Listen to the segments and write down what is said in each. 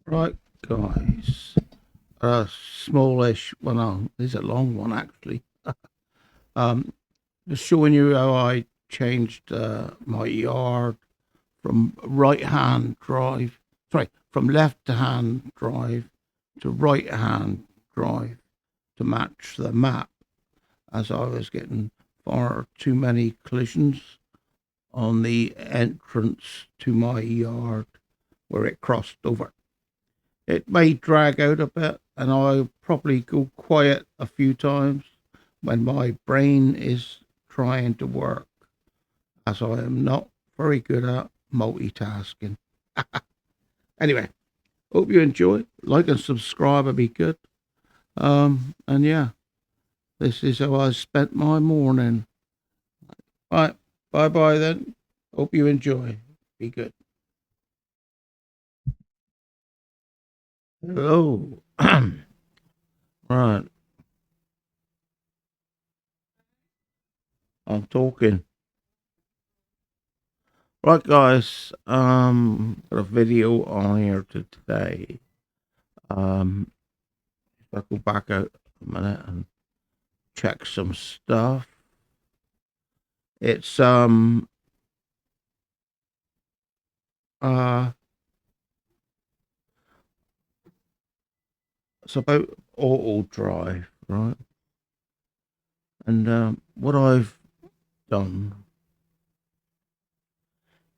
Right, guys. A smallish, well, no, this is a long one actually. Um, just showing you how I changed my yard from right-hand drive, sorry, from left-hand drive to right-hand drive to match the map, as I was getting far too many collisions on the entrance to my yard where it crossed over. It may drag out a bit, and I'll probably go quiet a few times when my brain is trying to work, as I am not very good at multitasking. Anyway, hope you enjoy. Like and subscribe would be good. And yeah, this is how I spent my morning. Right, bye bye then. Hope you enjoy. Be good. Hello. Right, I'm talking. Right, guys. Got a video on here today. If I go back out a minute and check some stuff. It's uh it's about Autodrive, right? And what I've done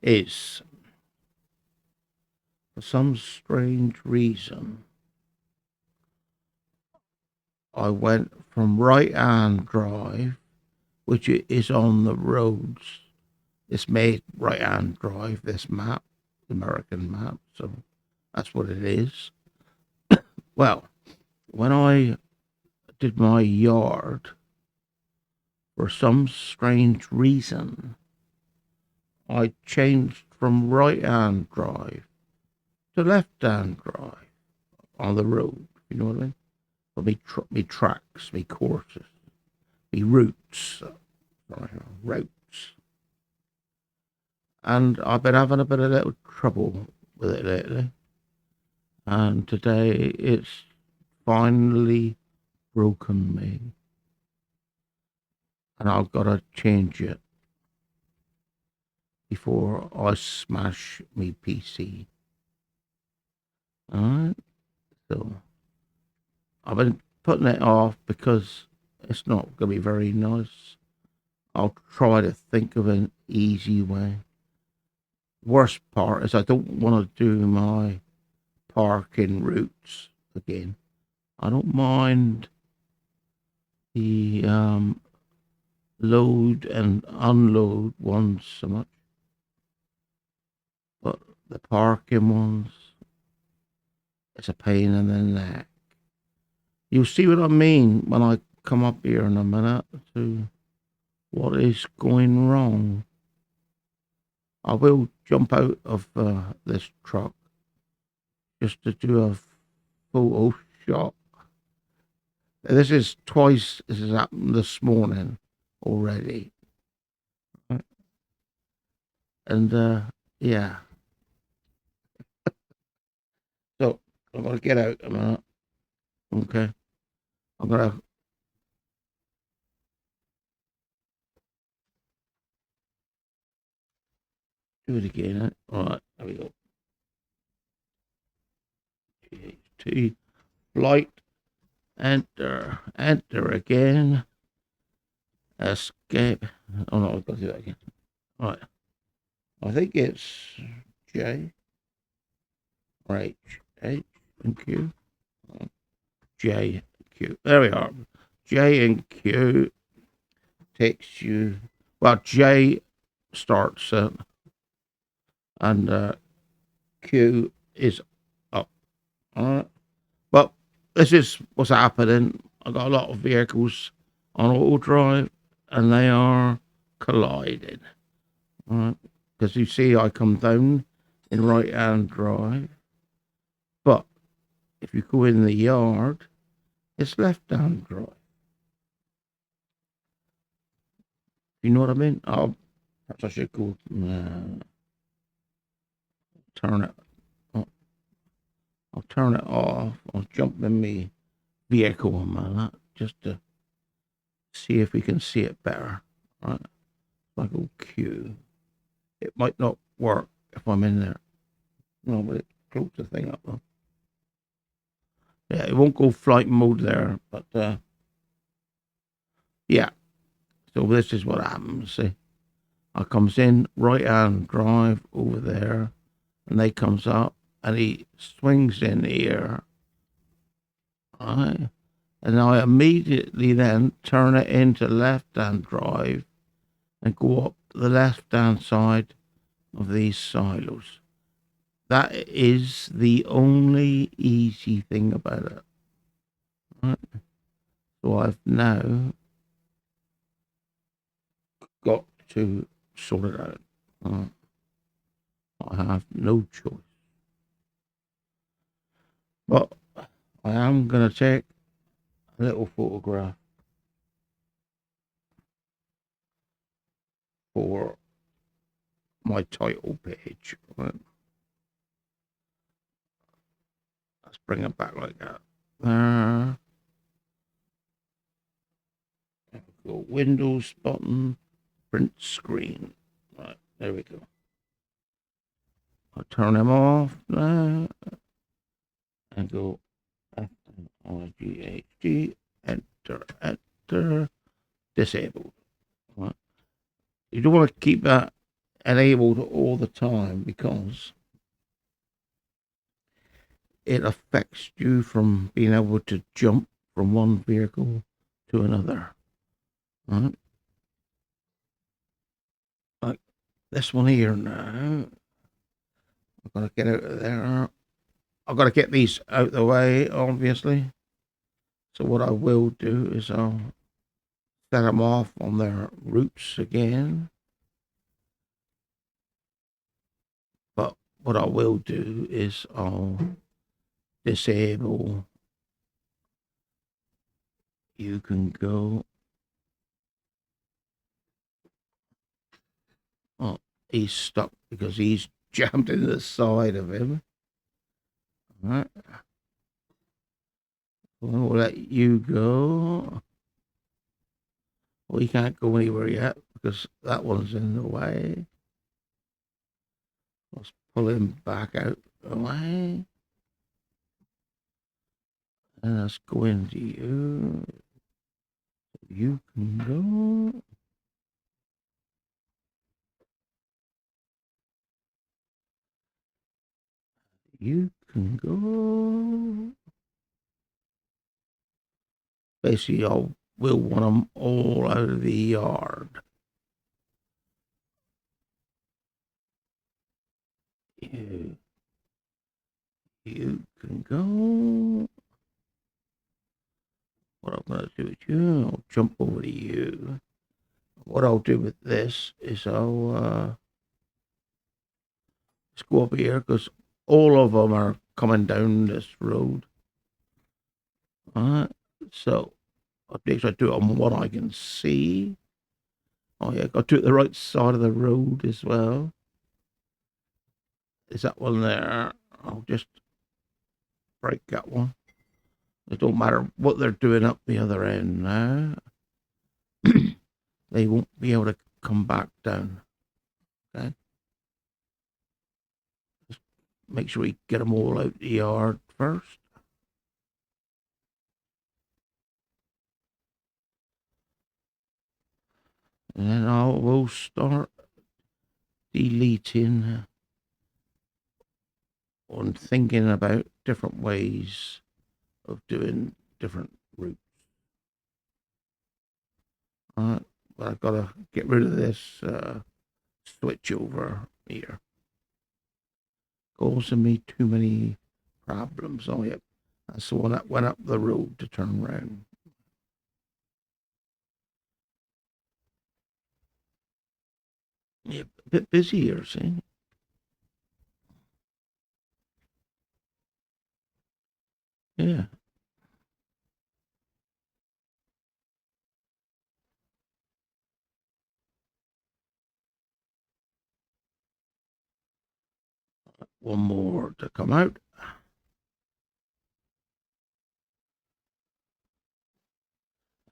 is, for some strange reason, I went from right-hand drive, which is on the roads. It's made right-hand drive, this map, American map, so that's what it is. Well, when I did my yard, for some strange reason, I changed from right-hand drive to left-hand drive on the road. You know what I mean? For me tracks, me courses, me routes, routes. And I've been having a bit of little trouble with it lately. And today it's finally broken me. And I've got to change it before I smash me PC. Alright? So I've been putting it off because it's not going to be very nice. I'll try to think of an easy way. Worst part is I don't want to do my parking routes again. I don't mind the load and unload ones so much, but the parking ones, it's a pain in the neck. You'll see what I mean when I come up here in a minute to what is going wrong. I will jump out of this truck just to do a photo shot. This is twice this has happened this morning already. And yeah. So I'm gonna get out a minute. Okay. I'm gonna do it again. All right, there we go. GHT flight. Enter. Enter again. Escape. Oh no, I've got to do that again. All right. I think it's J or H. H and Q. J, Q. There we are. J and Q takes you. Well, J starts it, and Q is up. All right. But this is what's happening. I've got a lot of vehicles on auto drive, and they are colliding. All right. Because you see, I come down in right hand drive, but if you go in the yard, it's left hand drive. You know what I mean? Perhaps I should go turn it. I'll turn it off. I'll jump in my vehicle a minute just to see if we can see it better. Right, like a Q. It might not work if I'm in there. No, but it close the thing up though. Yeah, it won't go flight mode there, but yeah. So this is what happens. See, I comes in right hand drive over there, and they comes up, and he swings in here, right? And I immediately then turn it into left hand drive and go up the left hand side of these silos. That is the only easy thing about it. Right? So I've now got to sort it out. I have no choice. But I am going to take a little photograph for my title page. Right? Let's bring it back like that. There. Go Windows button, print screen. Right, there we go. I'll turn them off now and go RGHD, enter, enter, disabled. Right. You don't want to keep that enabled all the time because it affects you from being able to jump from one vehicle to another. Right? Like this one here now. I've got to get out of there. I've got to get these out of the way, obviously. So what I will do is I'll set them off on their routes again. But what I will do is I'll disable. You can go. Oh, he's stuck because he's jammed into the side of him. All right. We'll let you go. Well, he can't go anywhere yet because that one's in the way. Let's pull him back out the way. And let's go into you. You can go. You can go. Basically, we'll want them all out of the yard. You can go. What I'm going to do with you, I'll jump over to you. What I'll do with this is I'll just go up here because all of them are coming down this road. All right, so I'll make sure I do it on what I can see. Oh yeah, got to do it the right side of the road as well. Is that one there? I'll just break that one. It don't matter what they're doing up the other end now. They won't be able to come back down. Okay. Just make sure we get them all out the yard first. And then we'll start deleting on thinking about different ways of doing different routes. But I've got to get rid of this switch over here. Causing me too many problems. Oh, yep. That's the one that went up the road to turn around. Yeah, a bit busy here, see? Yeah. One more to come out.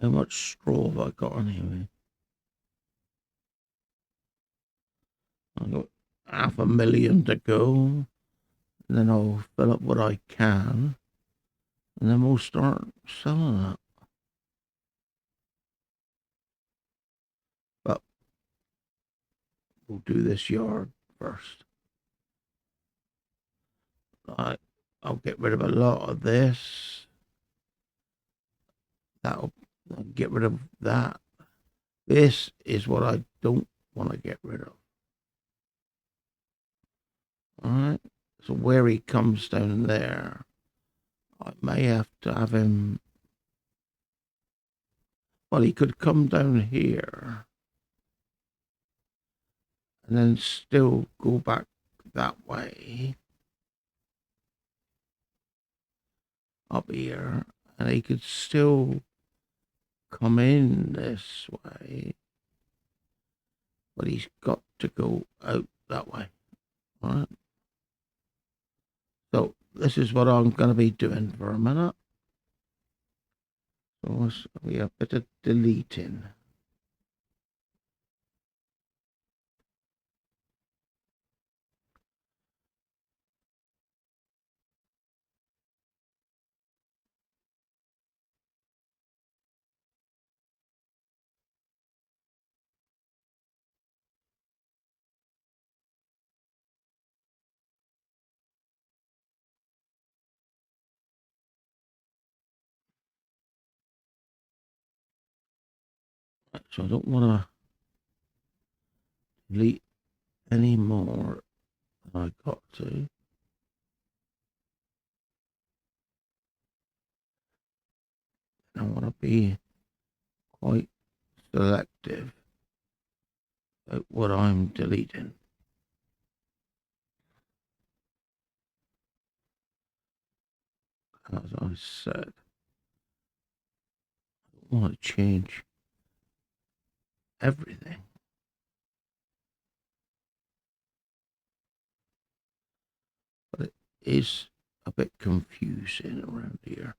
How much straw have I got anyway? I've got 500,000 to go. And then I'll fill up what I can. And then we'll start selling it. But we'll do this yard first. I'll get rid of a lot of this. I'll get rid of that. This is what I don't want to get rid of. All right. So where he comes down there, I may have to have him. Well, he could come down here and then still go back that way up here, and he could still come in this way, but he's got to go out that way. All right. So this is what I'm going to be doing for a minute. So we have a bit of deleting. So I don't want to delete any more than I got to. I want to be quite selective about what I'm deleting. As I said, I don't want to change everything. But it is a bit confusing around here.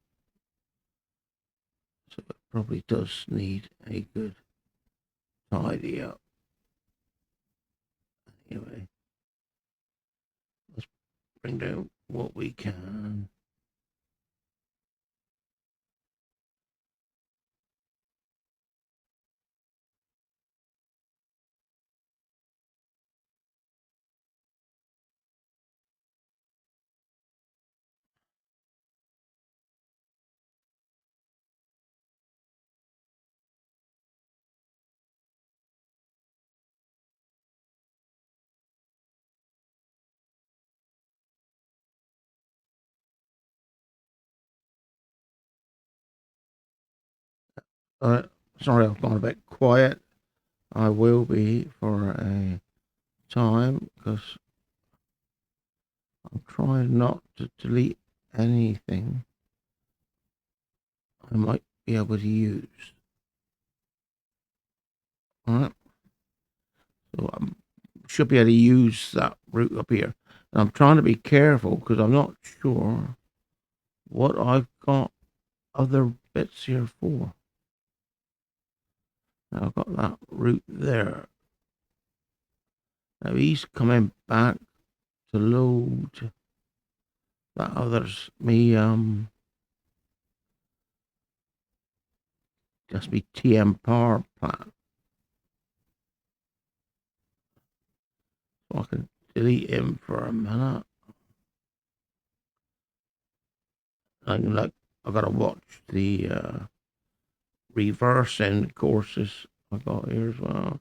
So it probably does need a good tidy up. Anyway, let's bring down what we can. Sorry, I've gone a bit quiet. I will be for a time because I'm trying not to delete anything I might be able to use. All right. So I should be able to use that route up here. And I'm trying to be careful because I'm not sure what I've got other bits here for. Now I've got that route there. Now he's coming back to load that others just me TM power plant. So I can delete him for a minute. I gotta watch the reversing courses I got here as well.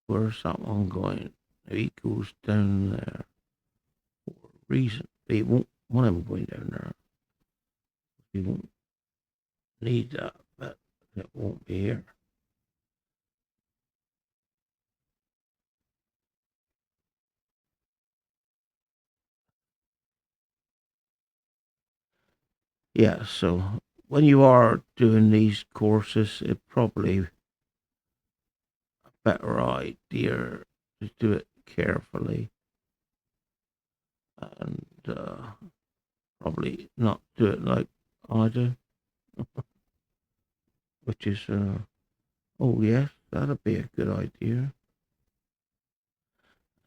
Where's that one going? He goes down there for a reason. They won't want him going down there. He won't need that, but it won't be here. Yeah, so when you are doing these courses, it probably a better idea to do it carefully. and probably not do it like I do, which is, oh yes, that'd be a good idea.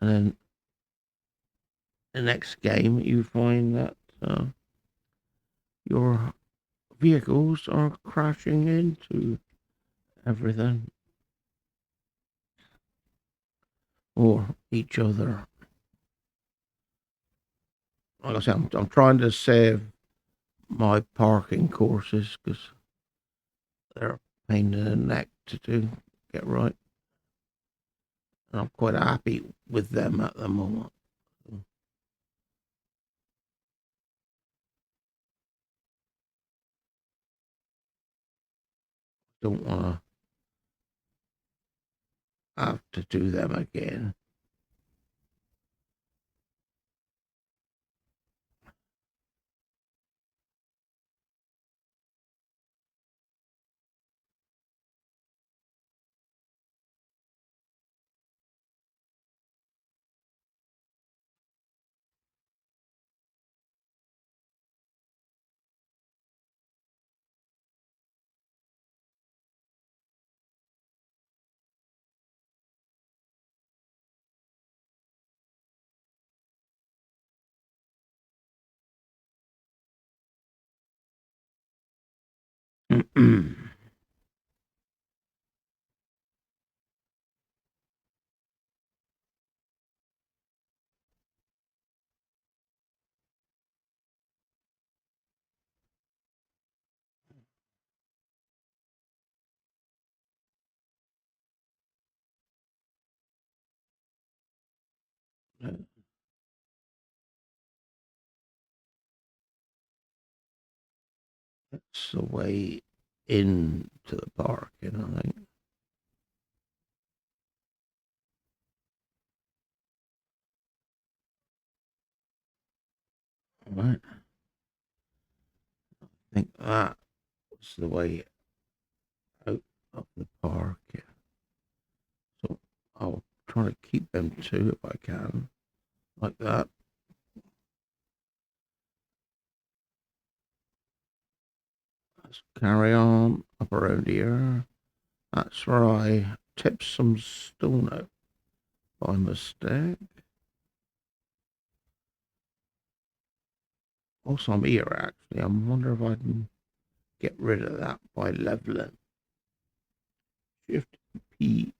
And then the next game, you find that your vehicles are crashing into everything or each other. Like I said, I'm trying to save my parking courses because they're a pain in the neck to do, get right. And I'm quite happy with them at the moment. Don't want to have to do them again. That's the way into the park, I think. Right. I think that was the way out of the park. Yeah. So I'll try to keep them too if I can, like that. Let's carry on up around here. That's where I tipped some stone out by mistake. Also, I'm here actually. I wonder if I can get rid of that by leveling. Shift P.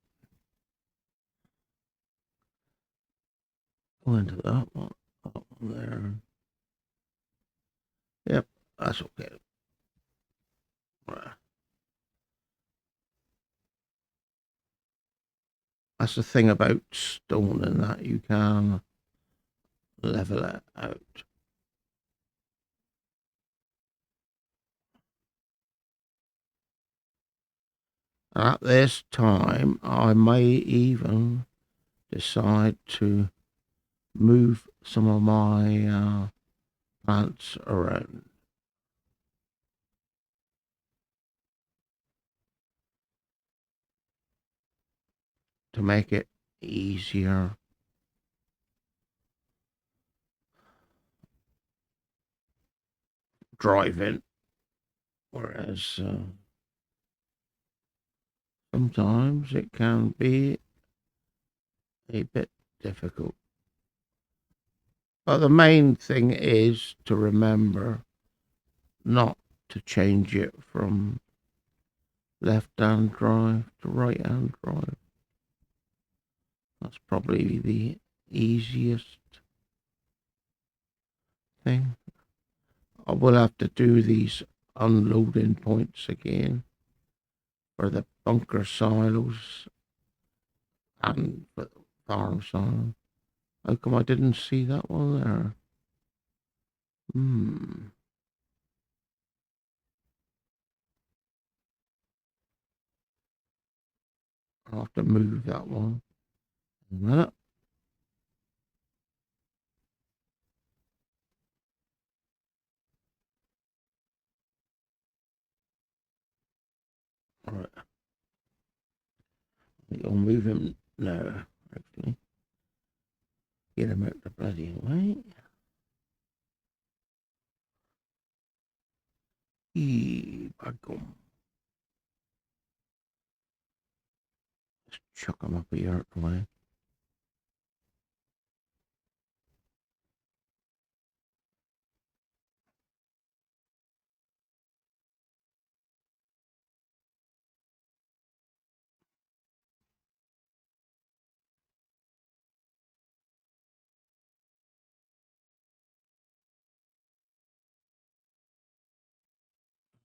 Go into that one. That one there. Yep, that's okay. Right. That's the thing about stone and that you can level it out. At this time, I may even decide to move some of my plants around to make it easier driving. Whereas sometimes it can be a bit difficult. But the main thing is to remember not to change it from left-hand drive to right-hand drive. That's probably the easiest thing. I will have to do these unloading points again for the bunker silos and for the farm silo. How come I didn't see that one there? Hmm. I'll have to move that one. A minute. All right. I'll move him now, actually. Get him out the bloody way. Back on. Let's chuck them up here out the way.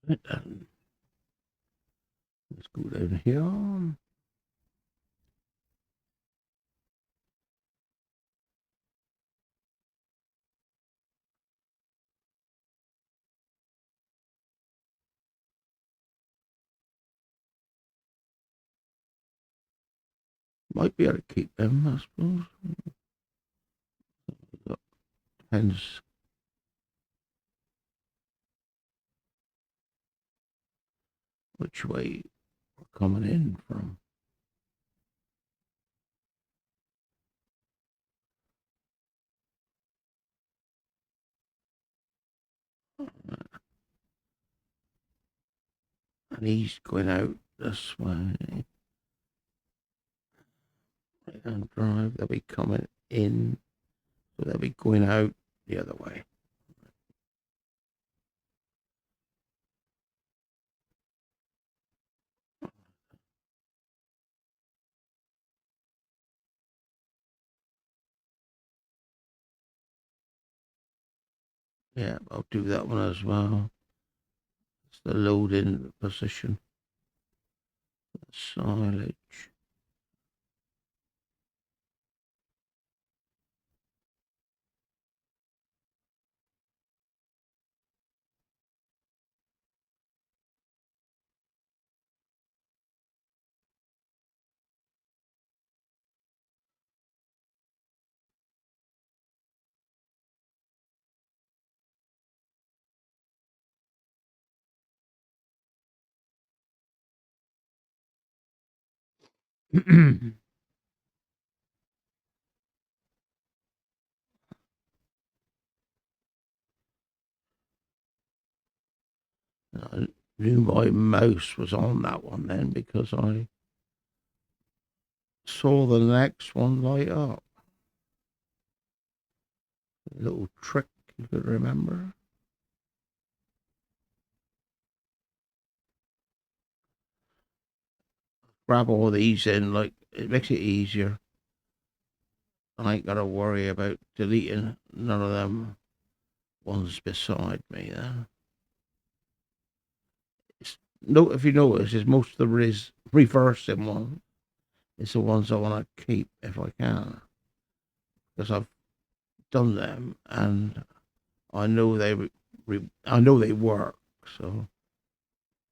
Right then. Let's go down here. Might be able to keep them, I suppose. Depends which way we're coming in from. And he's going out this way. Right-hand drive, they'll be coming in, so they'll be going out the other way. Yeah, I'll do that one as well. It's the loading position. The silage. I knew my mouse was on that one then because I saw the next one light up. A little trick you could remember. Grab all these in, like it makes it easier. I ain't gotta worry about deleting none of them ones beside me then. No, if you notice, is most of the reversing one is the ones I want to keep if I can, because I've done them and I know I know they work. So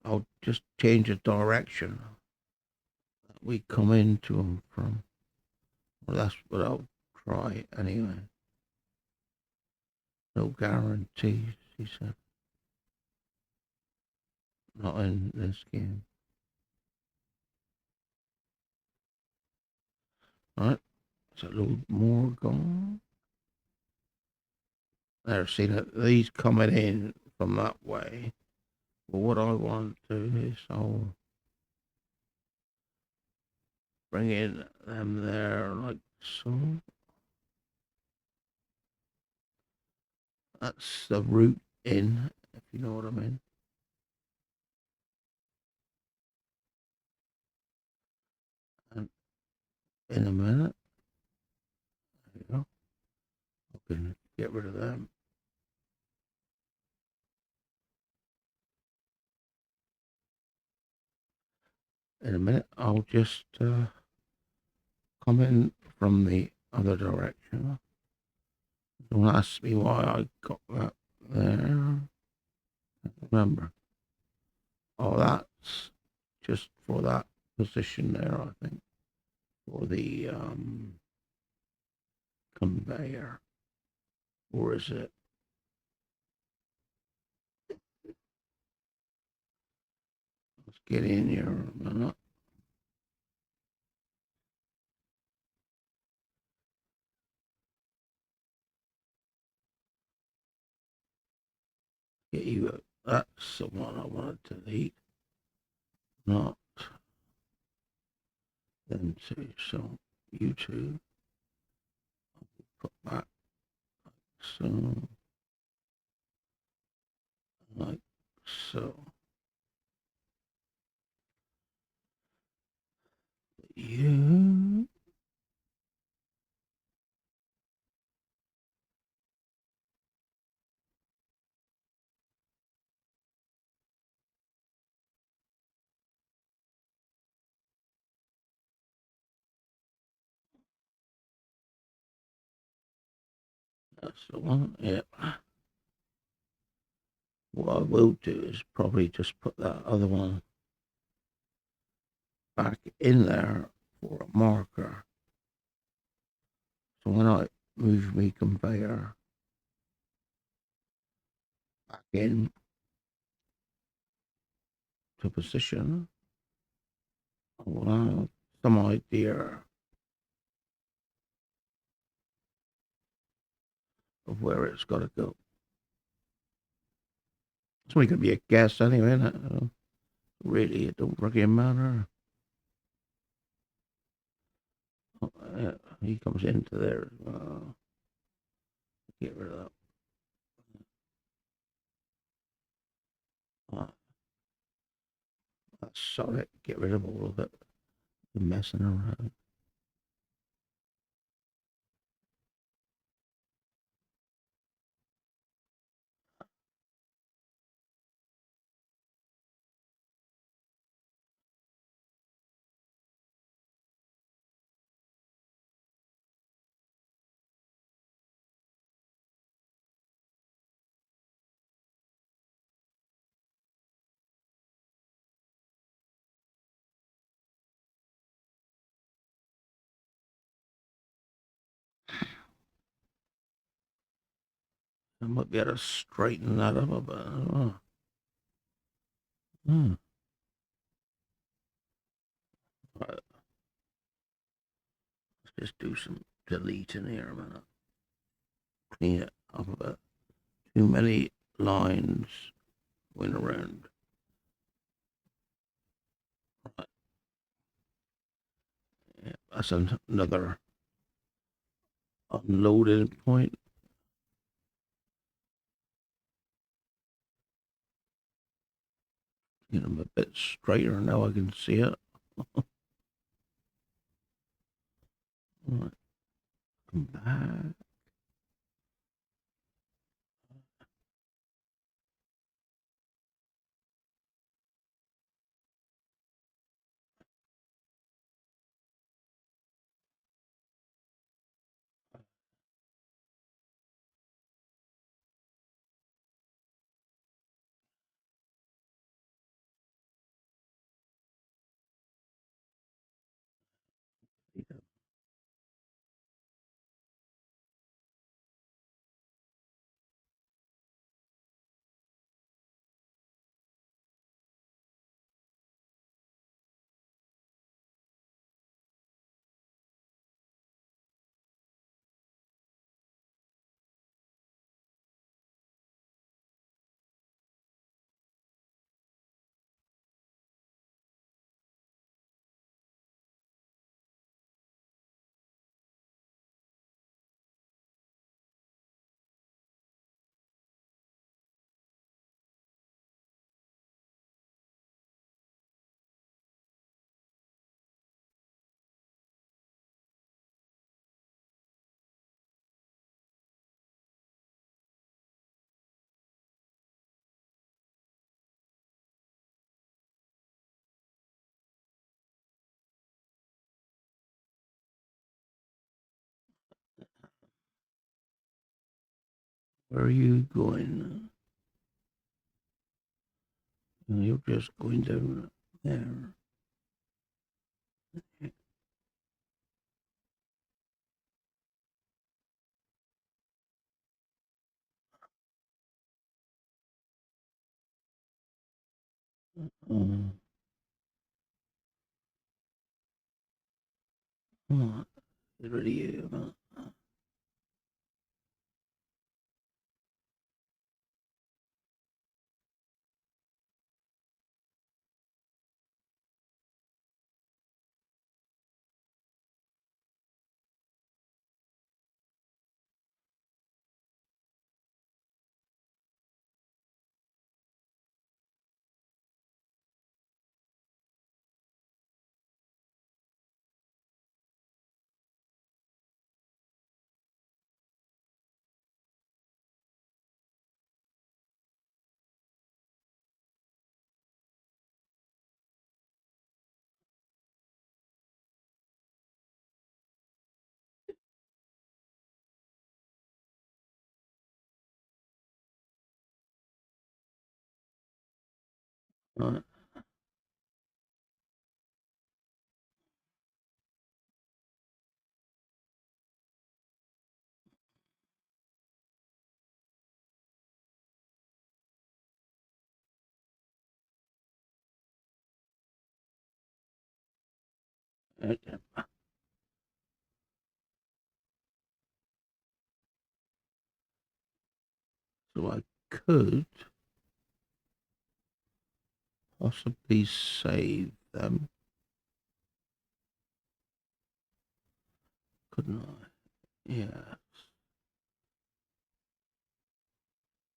I'll just change the direction that we come into them from. Well, that's what I'll try anyway. No guarantees, he said. Not in this game. All right, so a load more gone. There, see that these coming in from that way. But what I want to do is I'll bring in them there like so. That's the route in, if you know what I mean. And in a minute, there you go. I can get rid of them. In a minute, I'll just come in from the other direction. Don't ask me why I got that there. Remember, oh, that's just for that position there, I think, for the conveyor. Or is it? Let's get in here a minute. Get you That's the one I wanted to delete, not them two. So YouTube, put back. So like so. You. That's the one. Yep. What I will do is probably just put that other one back in there for a marker. So when I move my conveyor back in to position, I will have some idea of where it's got to go. It's only going to be a guess anyway, isn't it? Really, it don't really matter. Oh, yeah, he comes into there as well. Get rid of that. That's solid. Get rid of all of it. The messing around. I might be able to straighten that up a bit. Hmm. Right, let's just do some deleting here a minute. Clean it up a bit. Too many lines going around. Right. Yeah, that's another unloading point. Get them a bit straighter now. I can see it. Right. Come back. Where are you going? You're just going down there. Oh, oh, it's really you. Right. So I could possibly save them, couldn't I? Yeah.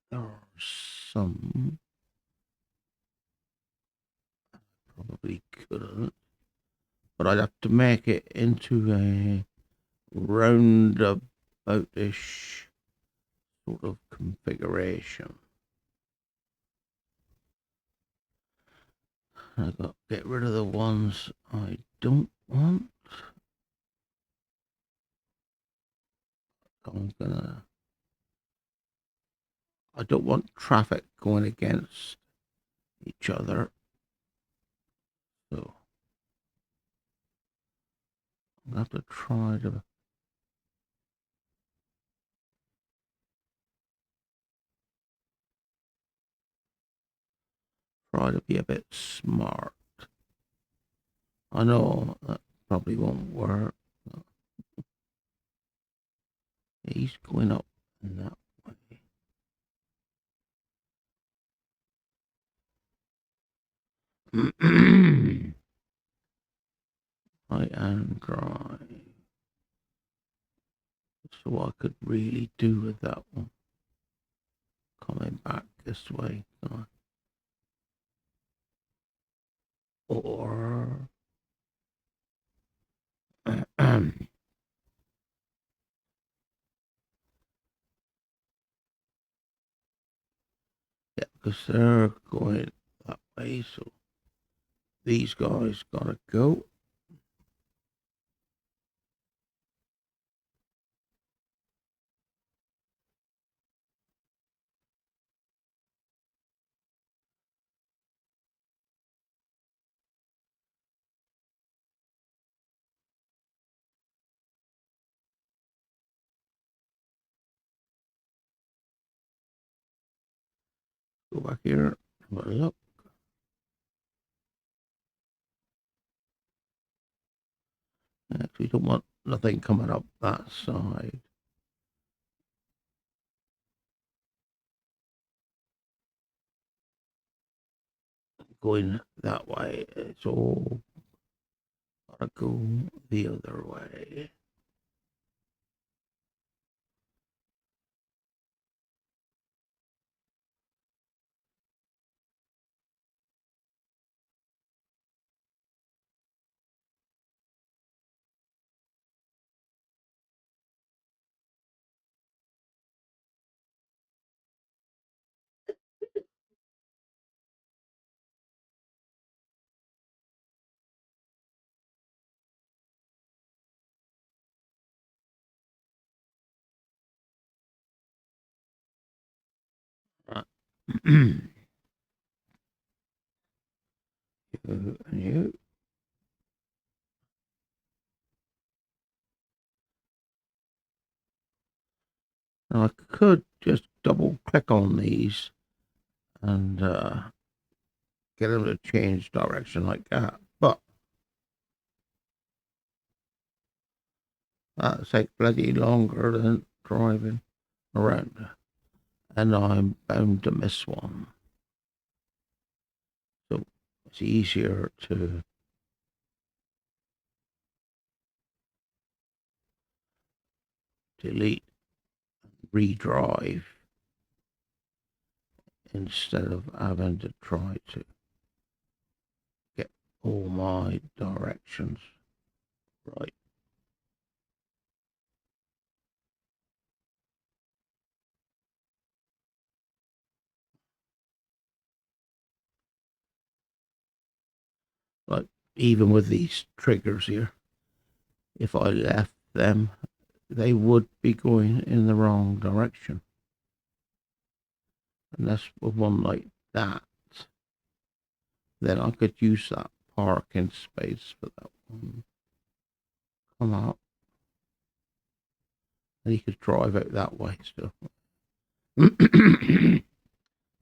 There are some probably couldn't, but I'd have to make it into a roundaboutish sort of configuration. I got to get rid of the ones I don't want. I'm gonna. I don't want traffic going against each other, so I'm gonna have to try to be a bit smart. I know that probably won't work. He's going up in that way. Right hand drive. So what I could really do with that one. Coming back this way. Or yeah, because they're going that way, so these guys gotta go. Go back here, have a look. Actually, don't want nothing coming up that side. Going that way, it's all gotta go the other way. Right. You and you. Now I could just double click on these and get them to change direction like that, but that takes bloody longer than driving around, and I'm bound to miss one. So it's easier to delete, redrive instead of having to try to get all my directions right. Like even with these triggers here, if I left them, they would be going in the wrong direction. And that's with one like that. then I could use that parking space for that one. Come out. And you could drive out that way still.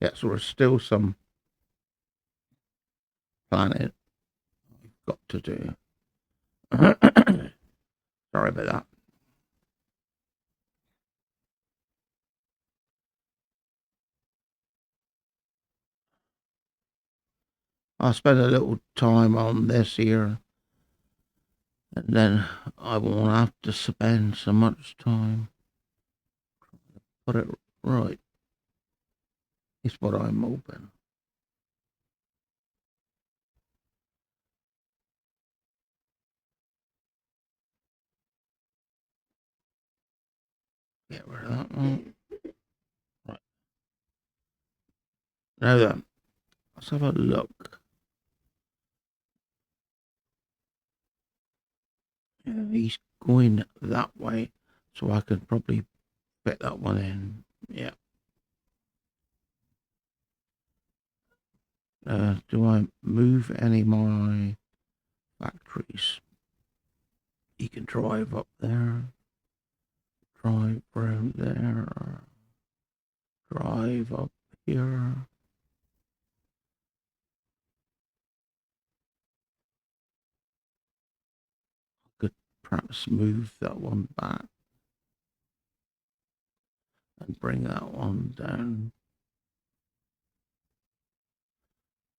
Yeah, so there's still some planning I've got to do. Sorry about that. I'll spend a little time on this here, and then I won't have to spend so much time. Put it right. It's what I'm hoping. Get rid of that one. Right. Now then, let's have a look. Yeah, he's going that way, so I could probably fit that one in. Yeah. Do I move any more factories? You can drive up there, drive around there, drive up here. Could perhaps move that one back and bring that one down.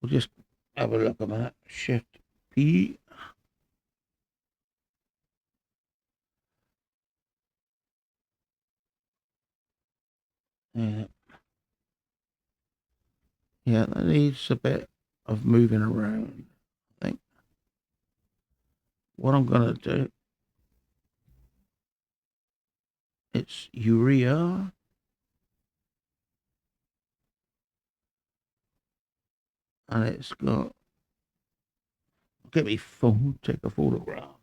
We'll just have a look at that. Shift P. Yeah, yeah, that needs a bit of moving around, I think. What I'm going to do, it's urea. And it's got, get me phone, take a photograph.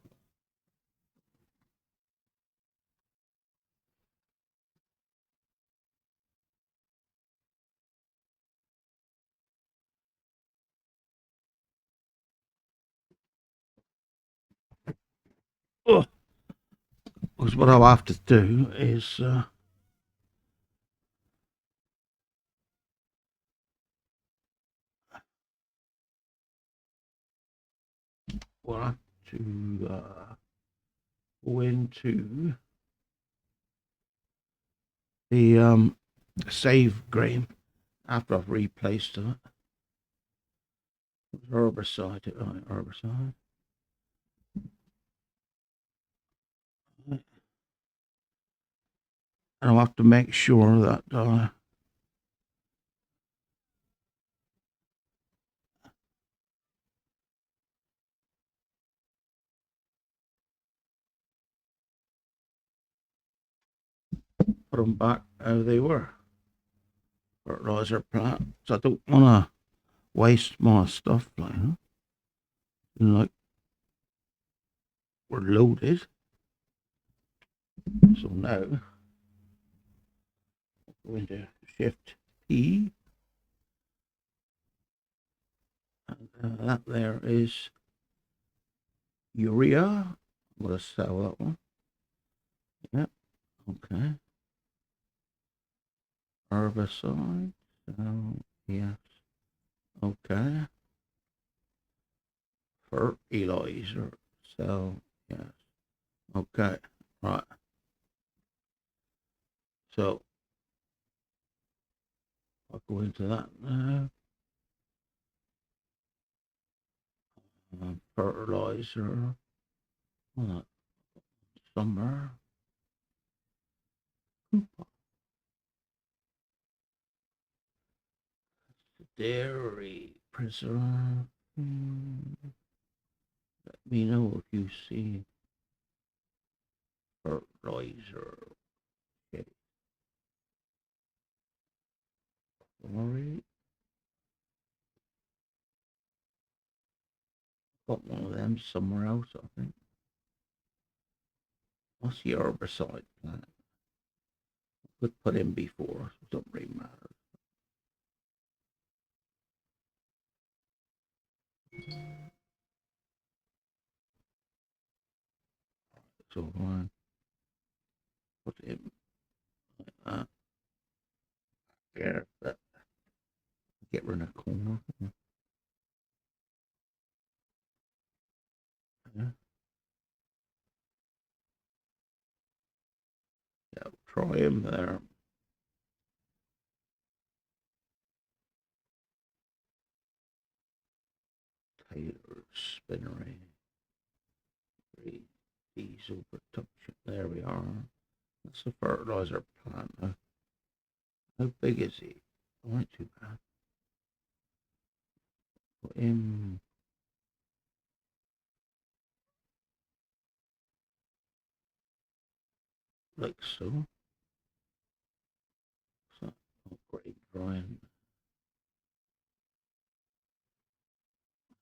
Oh, because what I'll have to do is we'll have to go into the save grain after I've replaced it. Herbicide, herbicide. And I'll have to make sure that put them back how they were. Fertilizer plant. So I don't want to waste my stuff, like, huh? Like we're loaded. So now go into Shift P. And that there is urea. I'm going to sell that one. Yep. Okay. Herbicide. So, yes. Okay. Fertilizer. So, yes. Okay. Right. So, I'll go into that now. Fertilizer. Hold on. Summer. Dairy preserve. Let me know if you see fertilizer. Okay. Sorry. Got one of them somewhere else, I think. What's the herbicide plant? Could put in before, so it doesn't really matter. So I put it uh, there, but get rid of the corner. Yeah, yeah, try him there. Taylor Spinnery, diesel production. There we are. That's the fertilizer plant. How big is he? Not too bad. Put him like so. So, great drawing.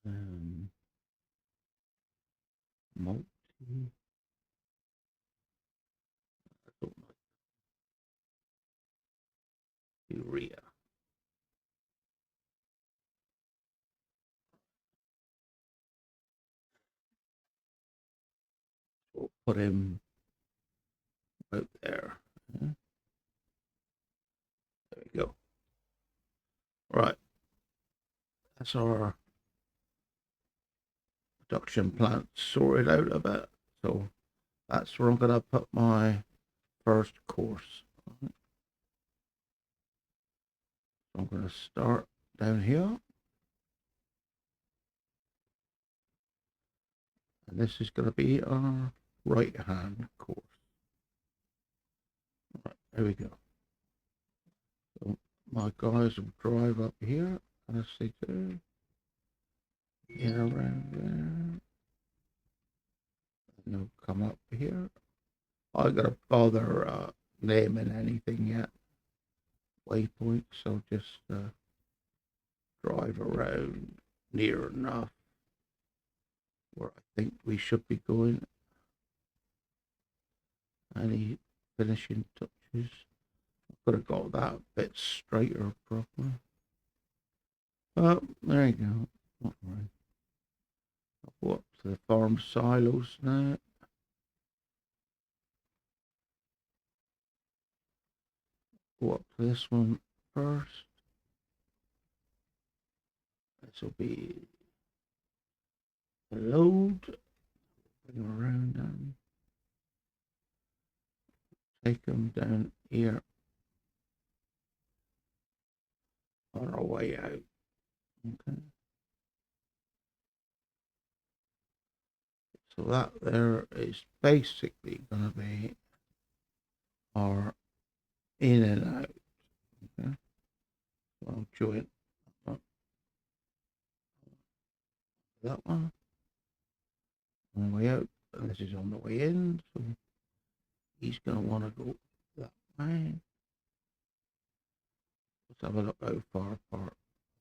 Um, multi. I don't like urea. We'll put him out there. Yeah, there we go. Right. That's our production plant sorted out a bit. So that's where I'm going to put my first course. So I'm going to start down here. And this is going to be our right hand course. Right, there we go. So my guys will drive up here as they do. In around there. And they'll come up here. I gotta bother naming anything yet. Waypoint, so just drive around near enough where I think we should be going. Any finishing touches? I could have got that a bit straighter probably. Oh, there you go. Not worry. I'll go up to the farm silos now. Go up to this one first. This will be the load. Bring them around and take them down here on our way out. Okay. So that there is basically going to be our in and out. Okay. So I'll join that one on the way out, and this is on the way in. So he's going to want to go that way. Let's have a look how far apart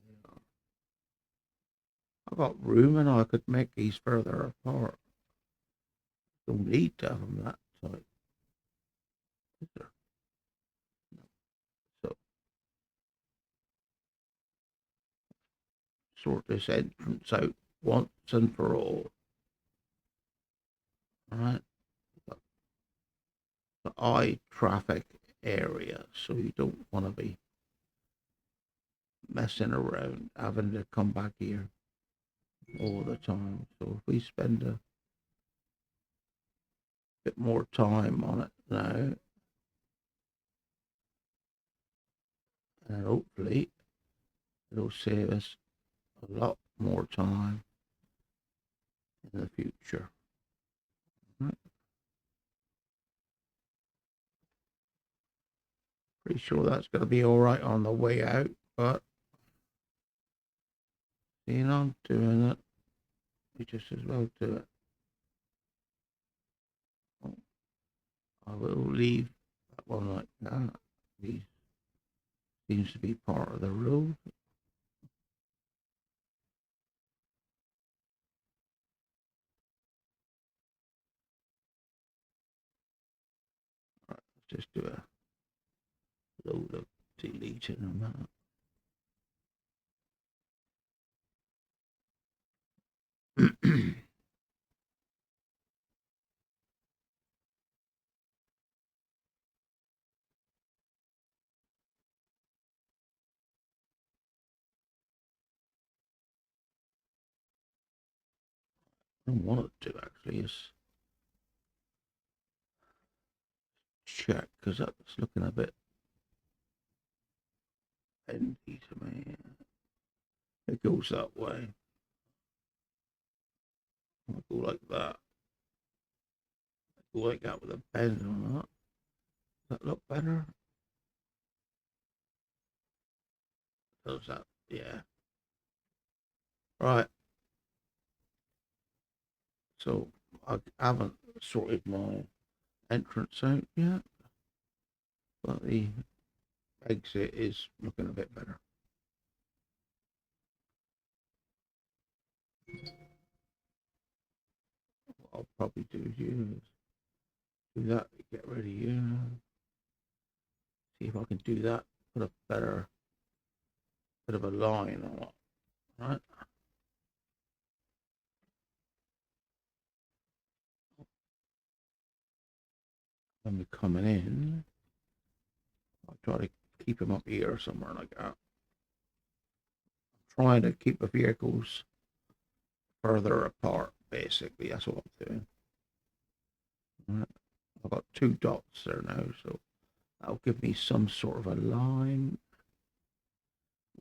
they are. I've got room and I could make these further apart. Don't need to have them that tight. Is there? No. So sort this entrance out once and for all. All right. The high traffic area, so you don't want to be messing around, having to come back here all the time. So if we spend a bit more time on it now, and hopefully it'll save us a lot more time in the future. Right. Pretty sure that's going to be all right on the way out, but seeing I'm doing it, we just as well do it. I will leave that one like that. He seems to be part of the road. Right, let's just do a load of deleting them out. I wanted to actually is check because that's looking a bit bendy to me. It goes that way. I'll go like that. Go like that with a bend on that. Does that look better? Does that? Yeah. Right. So I haven't sorted my entrance out yet, but the exit is looking a bit better. What I'll probably do is do that, get rid of you. See if I can do that, put a better bit of a line on it. Right? When we're coming in, I'll try to keep them up here somewhere like that. I'm trying to keep the vehicles further apart, basically. That's what I'm doing. Right. I've got two dots there now, so that'll give me some sort of a line.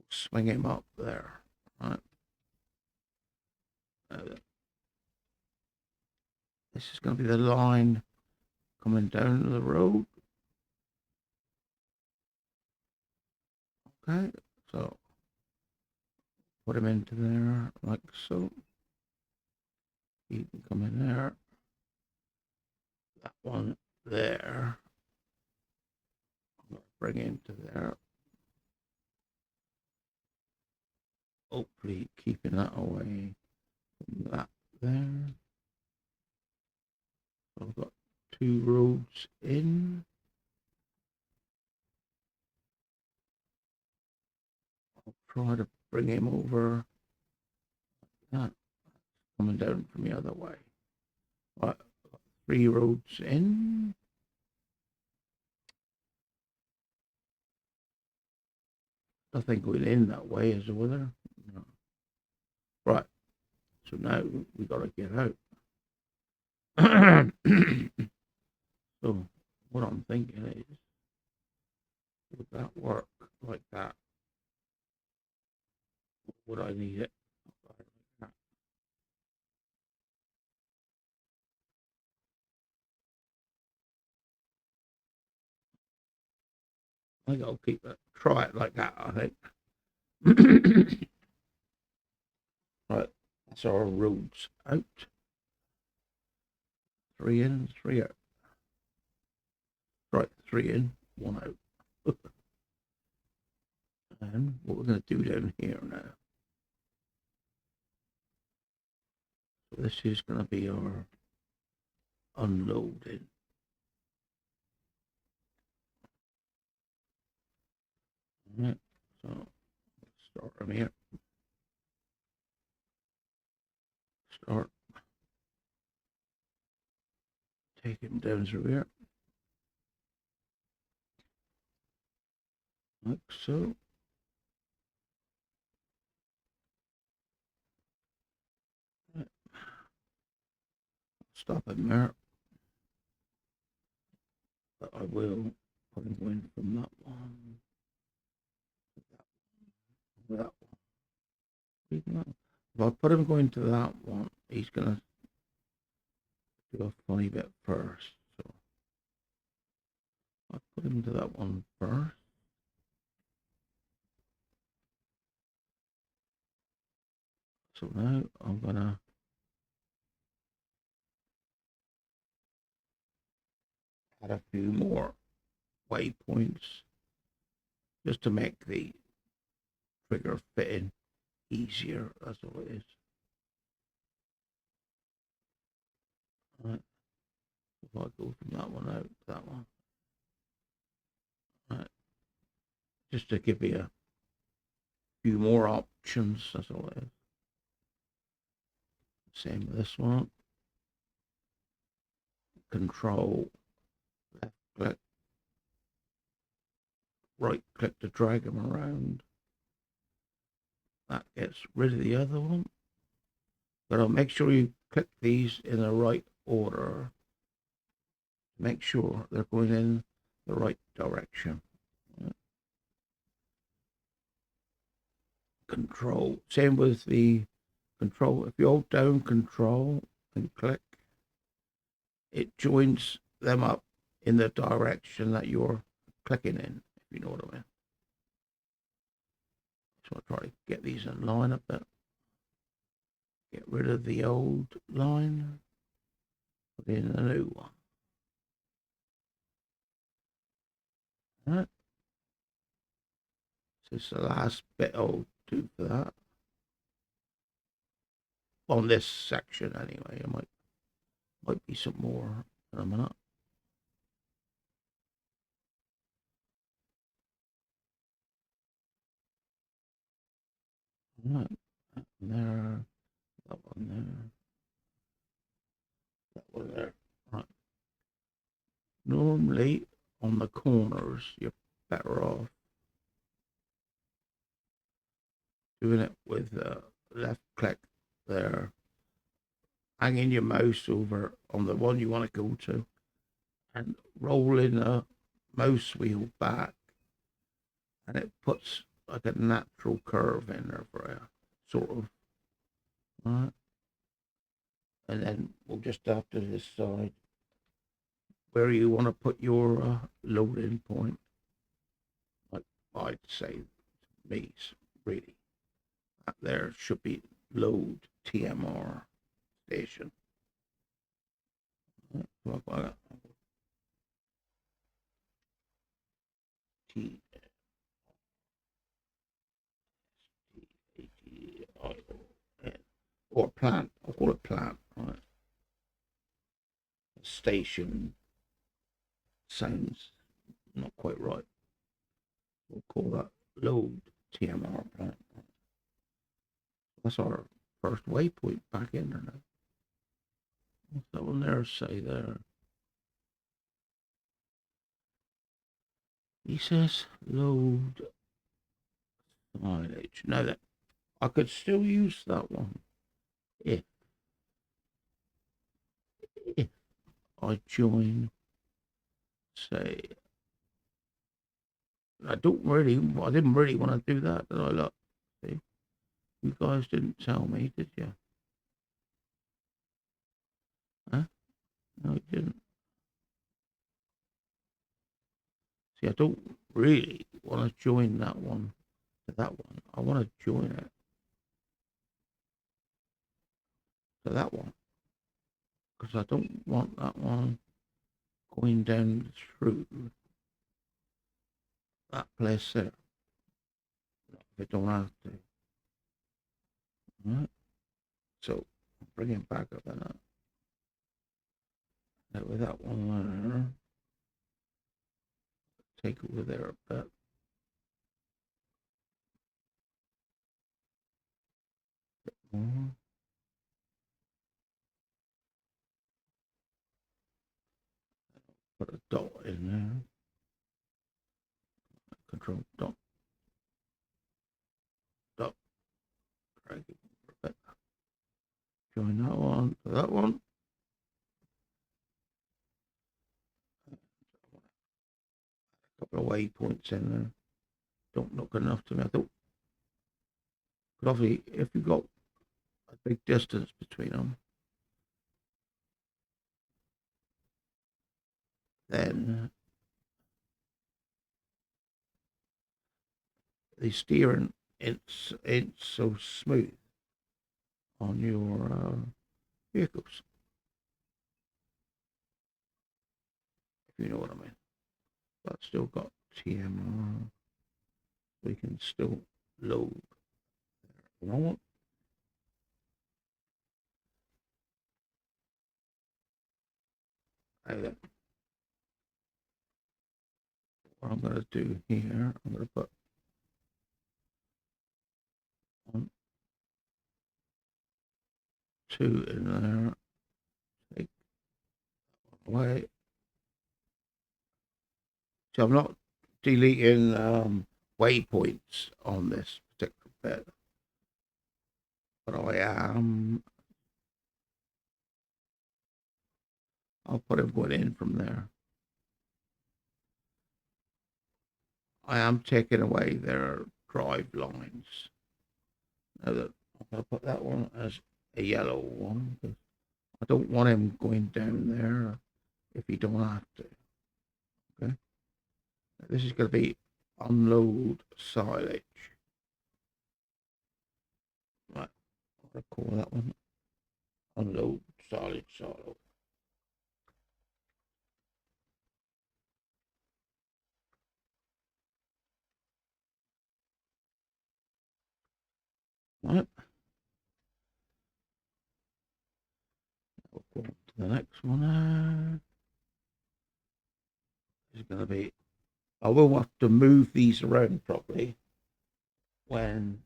Swing him up there. Right. This is going to be the line coming down the road. Okay, so put him into there like so. He can come in there. That one there. I'm going to bring into there. Hopefully keeping that away from that there. So I've got two roads in. I'll try to bring him over. That coming down from the other way. Right, three roads in. Nothing going in that way, is there? No. Right, so now we got to get out. So what I'm thinking is, would that work like that? Would I need it? I think I'll keep it. Try it like that. I think. Right, that's our roads out. Three in, three out. Right, three in, one out. And what we're going to do down here now. So this is going to be our unloading. All right, so let's start from here. Start. Take him down through here. Like so. Right. Stop him there. But I will put him going from that one to that one. If I put him going to that one, he's going to do a funny bit first. So I'll put him to that one first. So now I'm going to add a few more waypoints just to make the trigger fitting easier. That's all it is. All right. If I go from that one out to that one. All right. Just to give you a few more options. That's all it is. Same with this one. Control, left click, right click to drag them around. That gets rid of the other one. But I'll make sure you click these in the right order. Make sure they're going in the right direction. Control. Same with the control. If you hold down control and click, it joins them up in the direction that you're clicking in, if you know what I mean. So I'll try to get these in line a bit. Get rid of the old line. Put in the new one. Right. So it's the last bit I'll do for that. On this section anyway. It might be some more in a minute. Right. That one there. That one there. That one there. Right. Normally on the corners you're better off doing it with the left click there, hanging your mouse over on the one you want to go to, and rolling the mouse wheel back, and it puts like a natural curve in there for you, sort of. Right. And then we'll just have to decide where you want to put your loading point. Like I'd say, me, really, that there should be load TMR station. Look like that. T A T I O N, or plant. I'll call it plant. Right. Station sounds not quite right. We'll call that load TMR plant. That's our first waypoint back in there now. What's that one there say there? He says load mileage. Now that I could still use that one if I join, say, I didn't really want to do that, did I? Look, see, you guys didn't tell me, did you? Huh? No, you didn't. See, I don't really want to join that one to that one. I want to join it to that one because I don't want that one going down through that place there. If I don't have to. Right? So bring it back up in that. Now with that one there, take over there a bit. More. Put a dot in there. Control dot. Dot. Drag it a bit. Join that one to that one. A couple of waypoints in there. Don't look enough to me. I thought, but obviously, if you've got a big distance between them, then the steering ain't so smooth on your vehicles, if you know what I mean. But still got TMR. We can still load. You know what? What I'm going to do here, I'm going to put on two in there. Take away. So I'm not deleting waypoints on this particular bit, but I am. I'll put everyone in from there. I am taking away their drive lines. Now that I'm going to put that one as a yellow one, because I don't want him going down there if he don't have to. Okay. Now this is going to be unload silage. Right. I'm going to call that one unload silage silo. Right. We'll go on to the next one. This is going to be. I will have to move these around properly when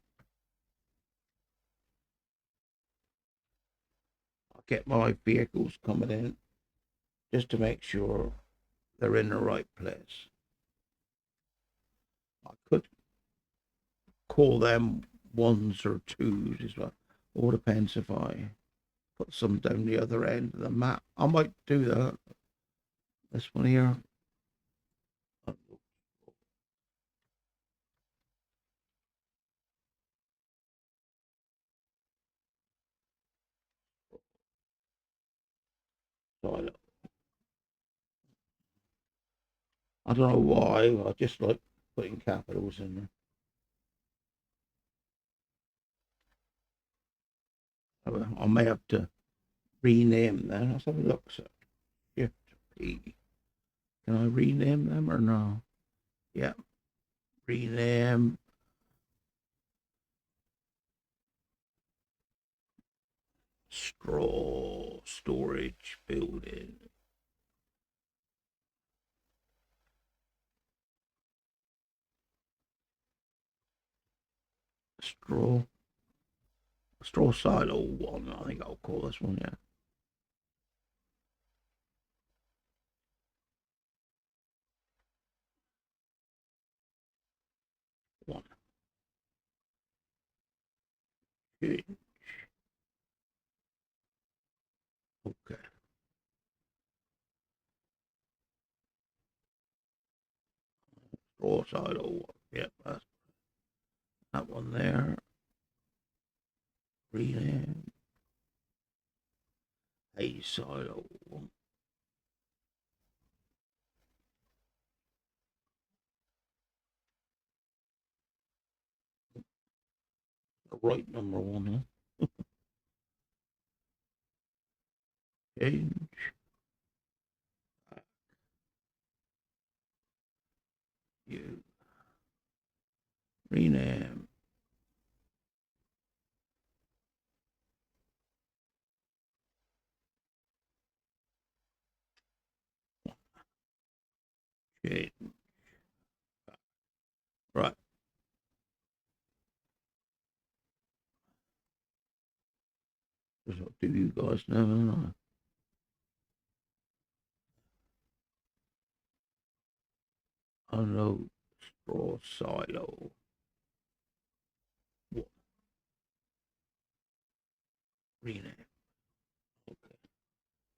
I get my vehicles coming in, just to make sure they're in the right place. I could call them ones or twos as well. All depends if I put some down the other end of the map. I might do that. This one here. So I don't know why. I just like putting capitals in there. I may have to rename them. Let's have a look. So Shift P. Can I rename them or no? Yeah. Rename. Straw storage building. Straw silo one. I think I'll call this one. Yeah. One. Good. Okay. Straw silo one. Yep. That's that one there. Rename. A silo one. The right number one. Huh? Change. You. Rename. Change. Right. Just do you guys know? No. Unload straw silo. What? Rename. Okay.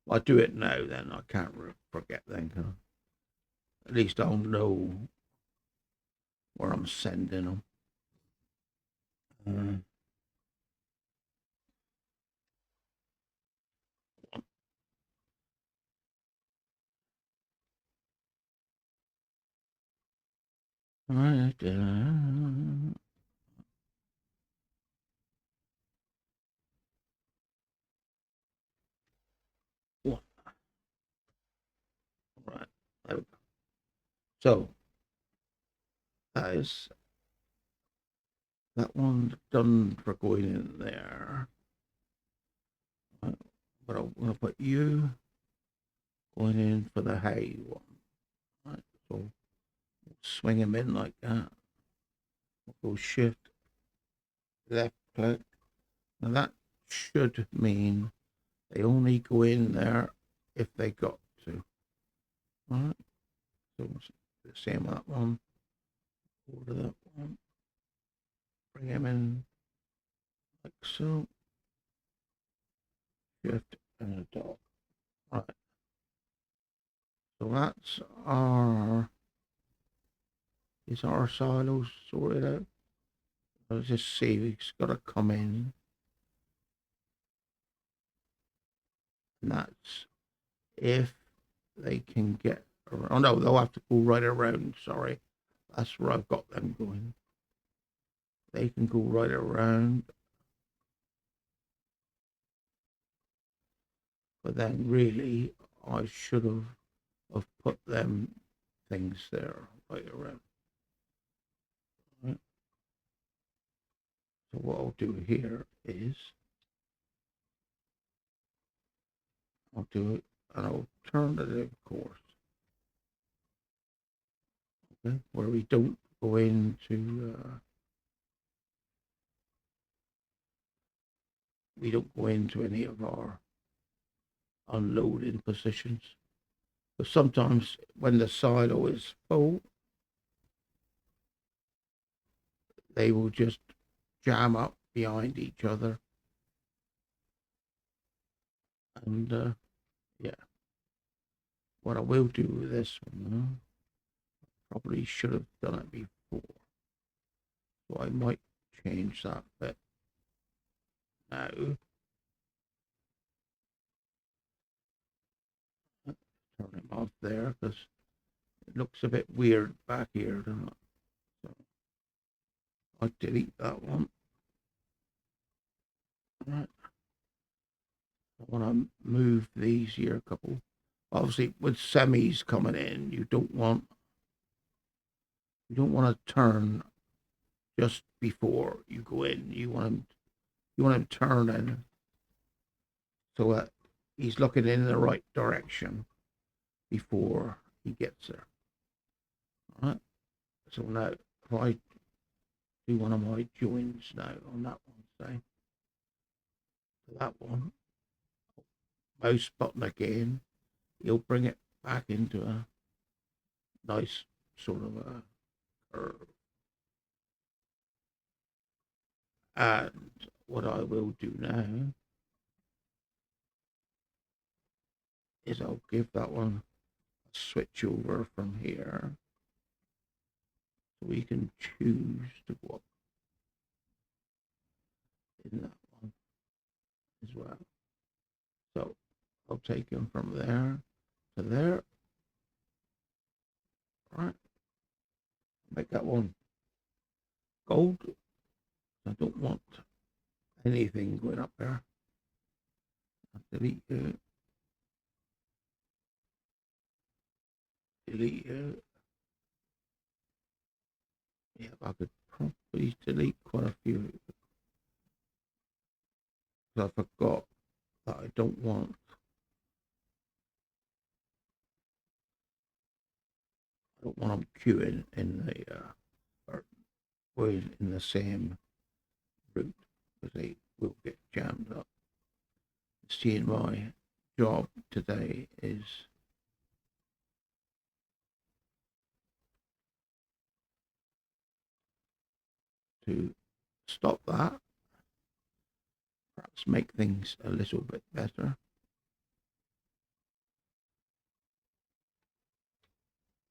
I do it now, then I can't forget. Then can I? At least I'll know where I'm sending them. Right. What? Right. There we go. So that is that one done for going in there. Right. But I'm gonna put you going in for the hay one. Right. So swing him in like that. We'll go shift left click. Now that should mean they only go in there if they got to. All right, so the same on that one. Order that one. Bring him in like so. Shift and a dog. Right. So that's our silos sorted out. Let's just see. He's got to come in, and that's if they can get around. Oh no, they'll have to go right around. Sorry, that's where I've got them going. They can go right around, but then really I should have put them things there right around. Right. So what I'll do here is I'll do it and I'll turn it of course. Okay, where we don't go into any of our unloading positions. But sometimes when the silo is full, they will just jam up behind each other. And yeah, what I will do with this one, probably should have done it before. So I might change that bit now. Turn him off there because it looks a bit weird back here, doesn't it? So I'll delete that one. Right. I want to move these here a couple. Obviously, with semis coming in, you don't want to turn just before you go in. You want him turning so that he's looking in the right direction before he gets there. All right. So now, if I do one of my joins now on that one, say, that one, mouse button again, he'll bring it back into a nice sort of a curve. And what I will do now is I'll give that one a switch over from here. So we can choose to go up in that one as well. So I'll take him from there to there. Right. Make that one gold. I don't want anything going up there. I'll delete it. Delete it. Yeah, I could probably delete quite a few. Because I forgot that I don't want them queuing in the or going in the same route because they will get jammed up. Seeing my job today is to stop that, perhaps make things a little bit better.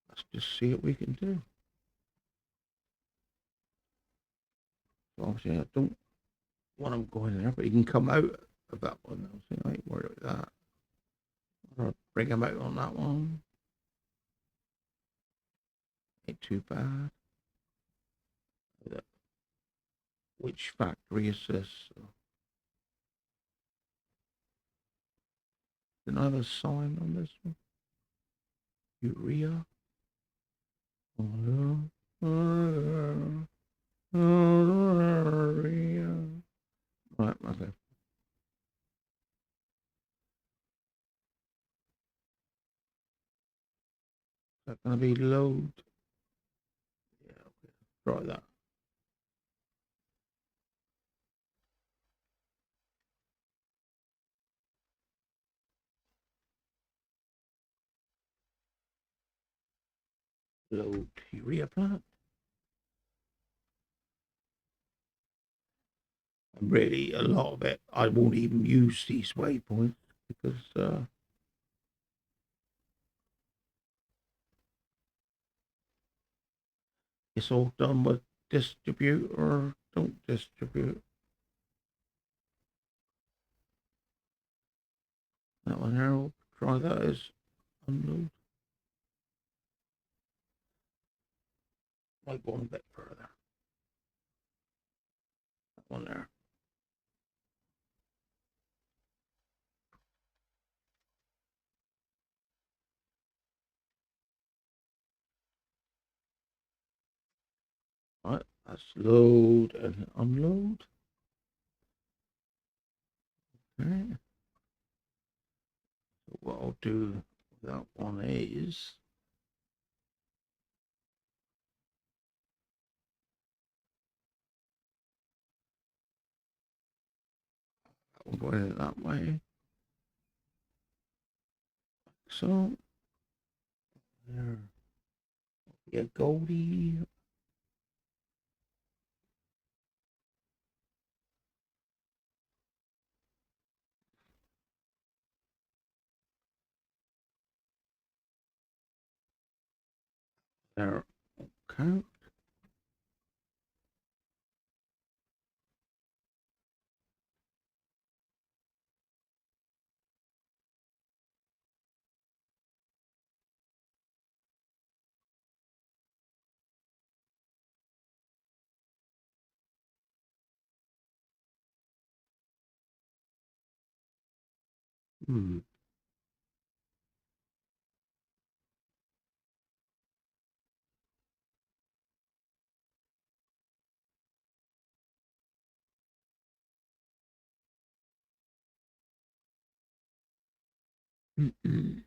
Let's just see what we can do. So obviously I don't want them going there, but you can come out of that one. I ain't worried about that. I'll bring them out on that one. Ain't too bad. Which factory is this? Didn't I have a sign on this one? Urea. Urea. Right, okay. Is that going to be load? Yeah, okay. Try that. Load urea plant. And really, a lot of it, I won't even use these waypoints because it's all done with distribute or don't distribute. That one there, I'll try that as unload. Might go on a bit further. That one there. Right, that's load and unload. Okay. So what I'll do with that one is I'll go it that way. So there. Yeah, Goldie. There. Okay. Hmm. Mm-mm.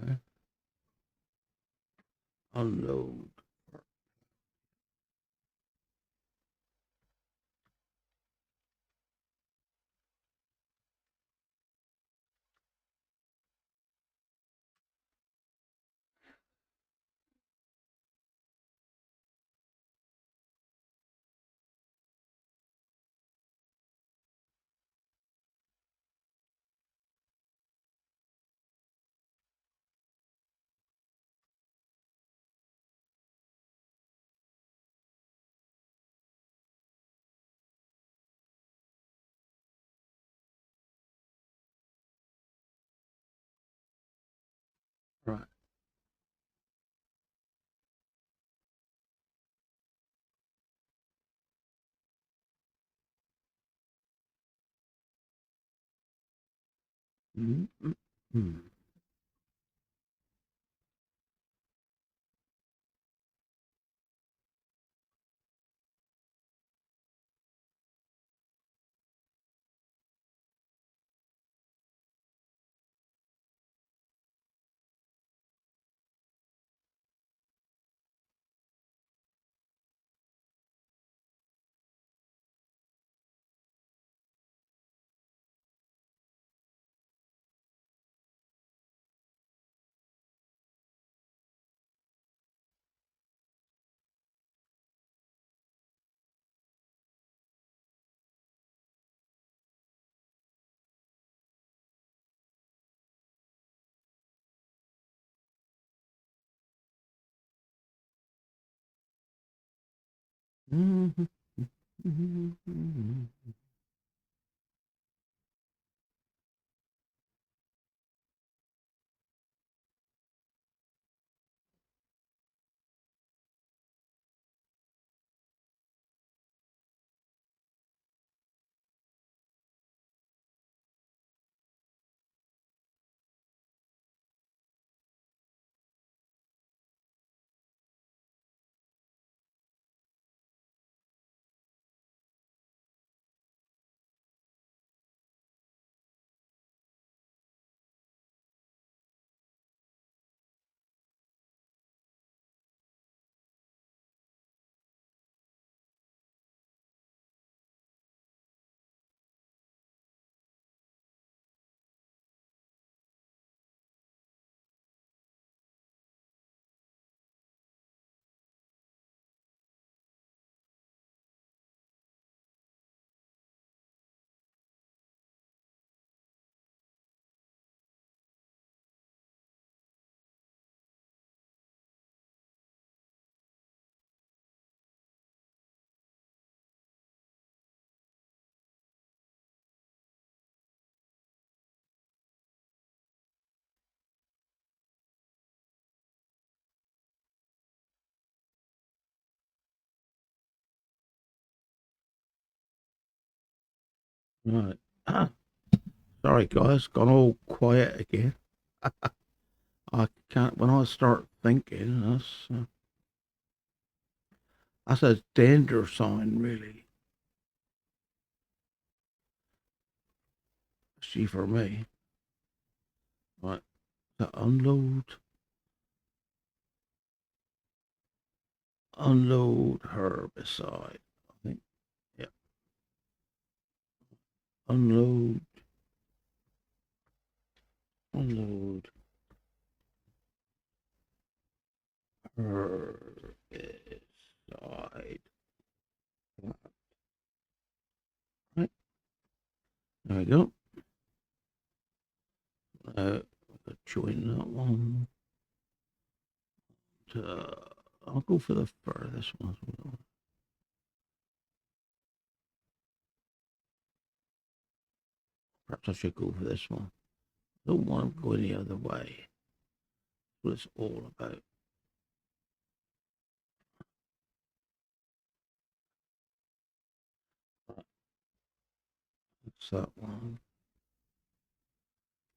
Okay. Unload. Right. Mm-mm. Mm-hmm. Mm-hmm. Right. Sorry, guys, gone all quiet again. I can't. When I start thinking, that's a danger sign, really. See, for me, right? To unload herbicide. I think, yeah, unload, unload herbicide. Right, there we go. Join that one. I'll go for the furthest one as well. Perhaps I should go for this one. I don't want to go any other way. That's what it's all about. That's that one.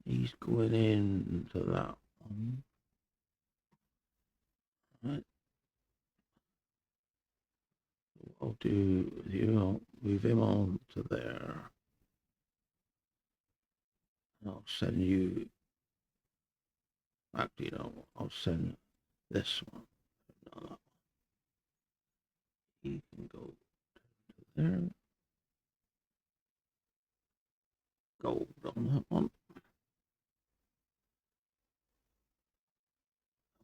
He's going into that one. Right. I'll do you. I'll move him on to there. I'll send you. Actually, no. I'll send this one. No, he can go there. Gold on that one.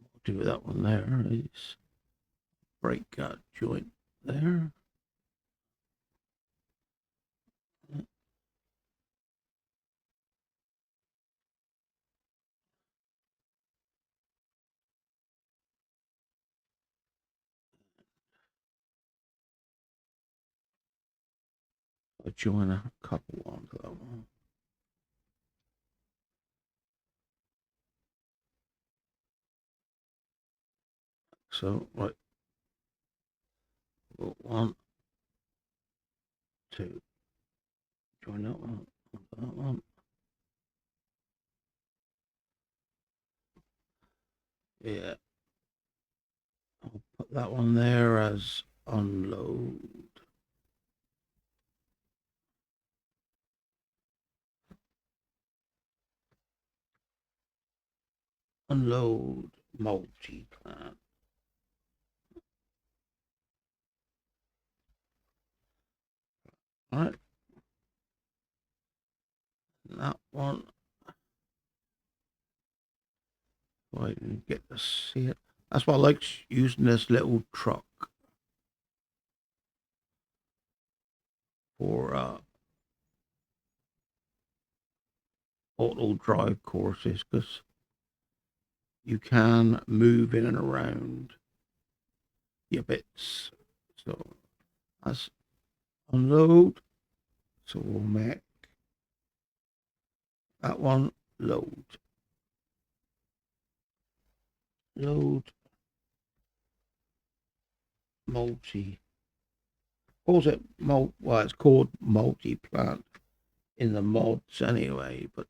I'll do that one there. Is break that joint there. I'll join a couple onto that one. So, right, one, two, join that one, that one. Yeah, I'll put that one there as unload. Unload multi-plant. All right, that one, so I can get to see it. That's why I like using this little truck for auto drive courses because you can move in and around your bits. So that's unload. So we'll make that one load. Load multi. Calls it well, it's called multi-plant in the mods anyway, but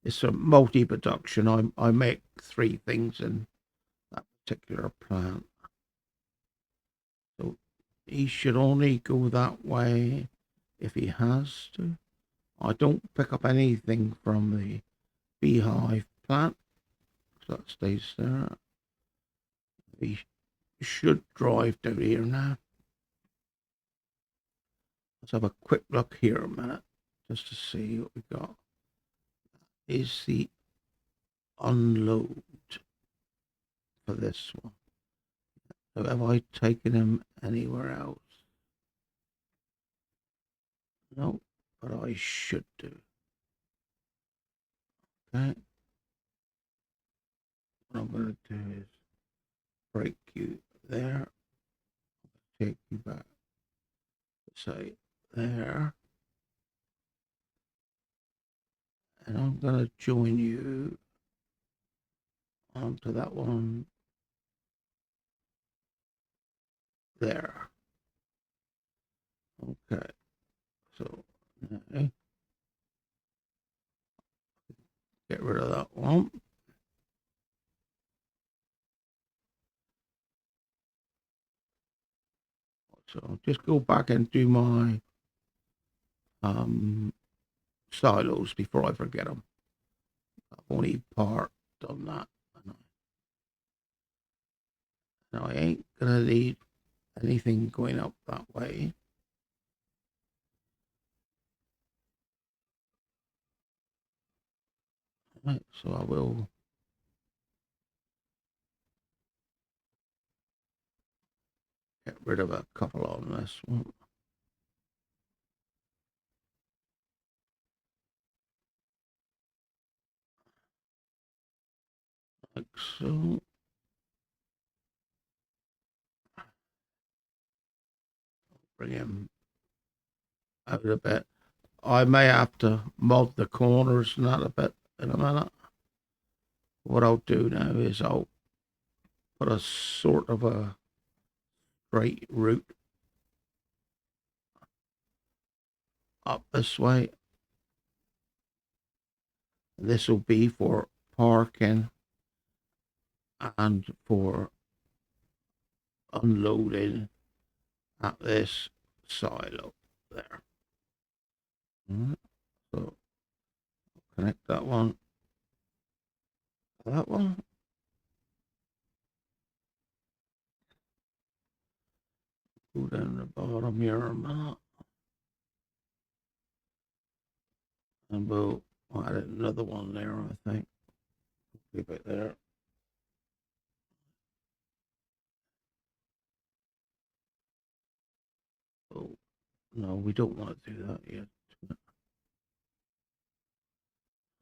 it's a multi-production. I make three things in that particular plant. So he should only go that way if he has to. I don't pick up anything from the beehive plant, so that stays there. He should drive down here now. Let's have a quick look here a minute just to see what we got. Is the unload for this one? So have I taken him anywhere else? No, but I should do. Okay. What I'm going to do is break you there, take you back, say there, and I'm going to join you onto that one there. Okay, so Okay. Get rid of that one. So just go back and do my silos before I forget them. I've only part done that. And I ain't gonna need anything going up that way. Right, so I will get rid of a couple on this one. Like so. Bring him out a bit. I may have to mod the corners and that a bit in a minute. What I'll do now is I'll put a sort of a straight route up this way. This will be for parking and for unloading at this silo there. Right, so connect that one to that one. Go down the bottom here a minute. And we'll add another one there, I think. Keep it there. Oh, no, we don't want to do that yet.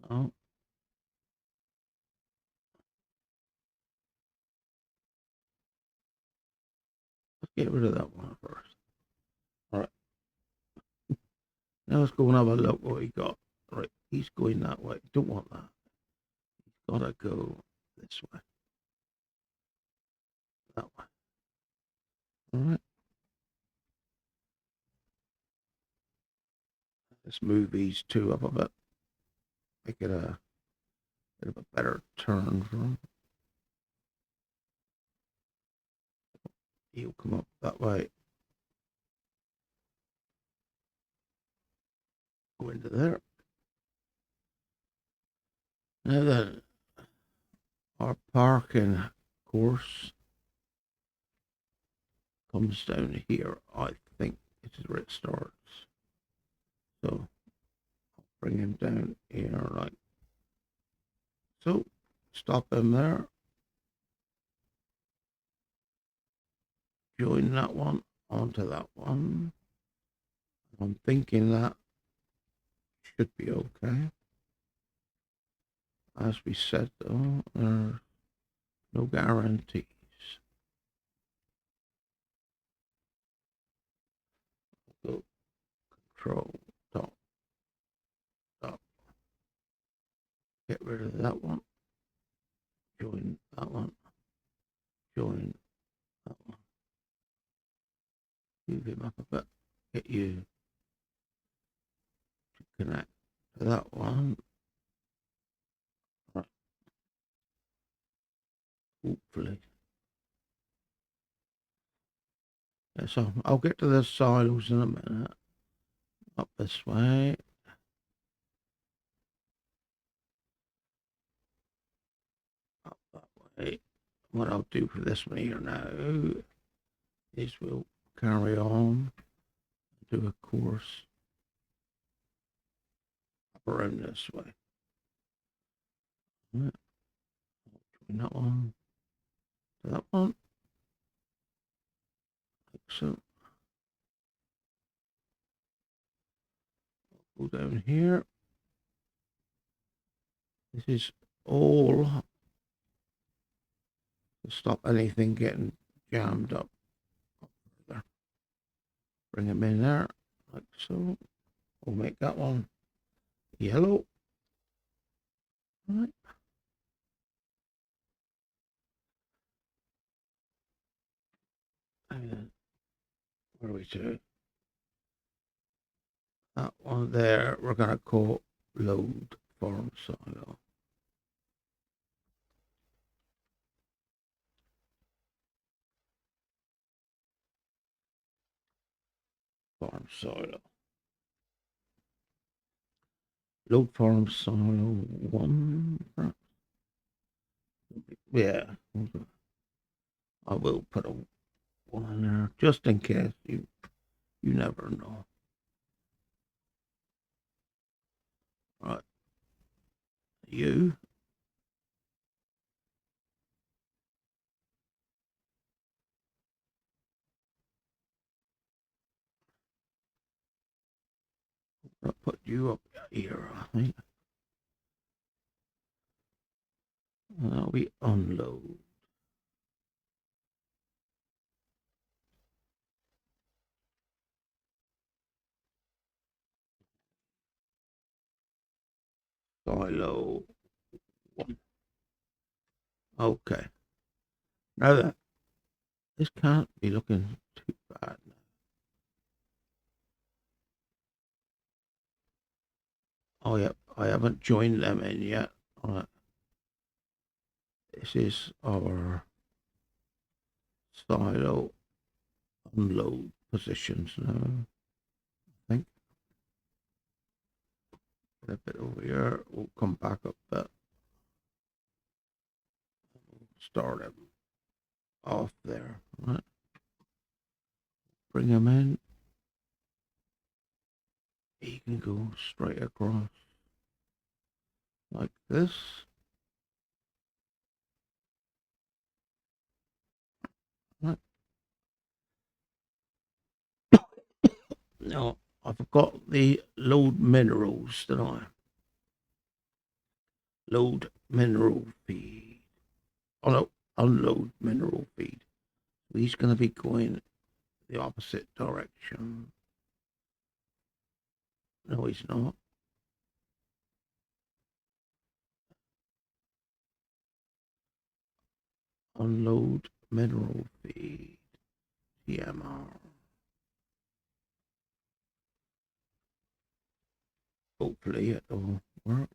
No. Let's get rid of that one first. All right. Now let's go and have a look what he got. All right, he's going that way. Don't want that. He's gotta go this way. That way. All right. Let's move these two up a bit. Make it a bit of a better turn for him. He'll come up that way. Go into there. Now then, our parking course comes down here. I think this is where it starts. So I'll bring him down here like so. Stop him there. Join that one onto that one. I'm thinking that should be okay. As we said though, there's no guarantees. Go control top, top. Get rid of that one. Join that one. Join that one. Move him up a bit. Get you to connect to that one. Right. Hopefully. Yeah, so I'll get to the silos in a minute. Up this way. Up that way. What I'll do for this one here now is we'll carry on, do a course up around this way. Right. Join that one to that one. Like so. Go down here. This is all to stop anything getting jammed up. There. Bring them in there, like so. We'll make that one yellow. Right. And then, where are we to? That one there, we're going to call load form silo. Form silo. Load form silo one, perhaps? Yeah. I will put a one in there just in case. You never know. Right. You. I'll put you up here, I think. Now we unload. Silo one. Okay. Now that this can't be looking too bad. Oh yeah, I haven't joined them in yet. All right. This is our silo unload positions now. I think a bit over here. We'll come back up but start him off there. All right. Bring him in. He can go straight across like this. Right. Now I forgot the load minerals, did I? Load mineral feed. Oh no, unload mineral feed. He's going to be going the opposite direction. No, he's not. Unload mineral feed. TMR. Hopefully it'll work.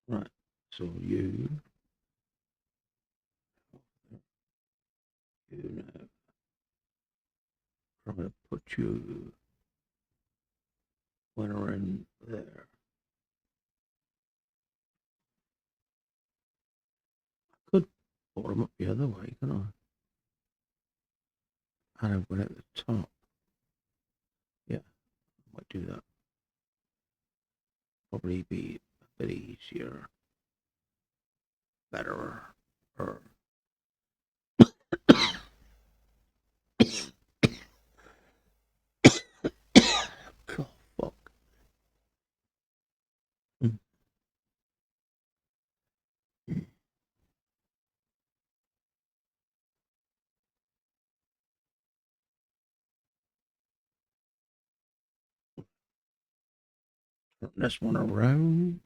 Right. So you now try to put you when we're in there. Could put them up the other way, can I? And one at the top. Yeah, I might do that. Probably be a bit easier, better. Or oh, fuck. Turn this one around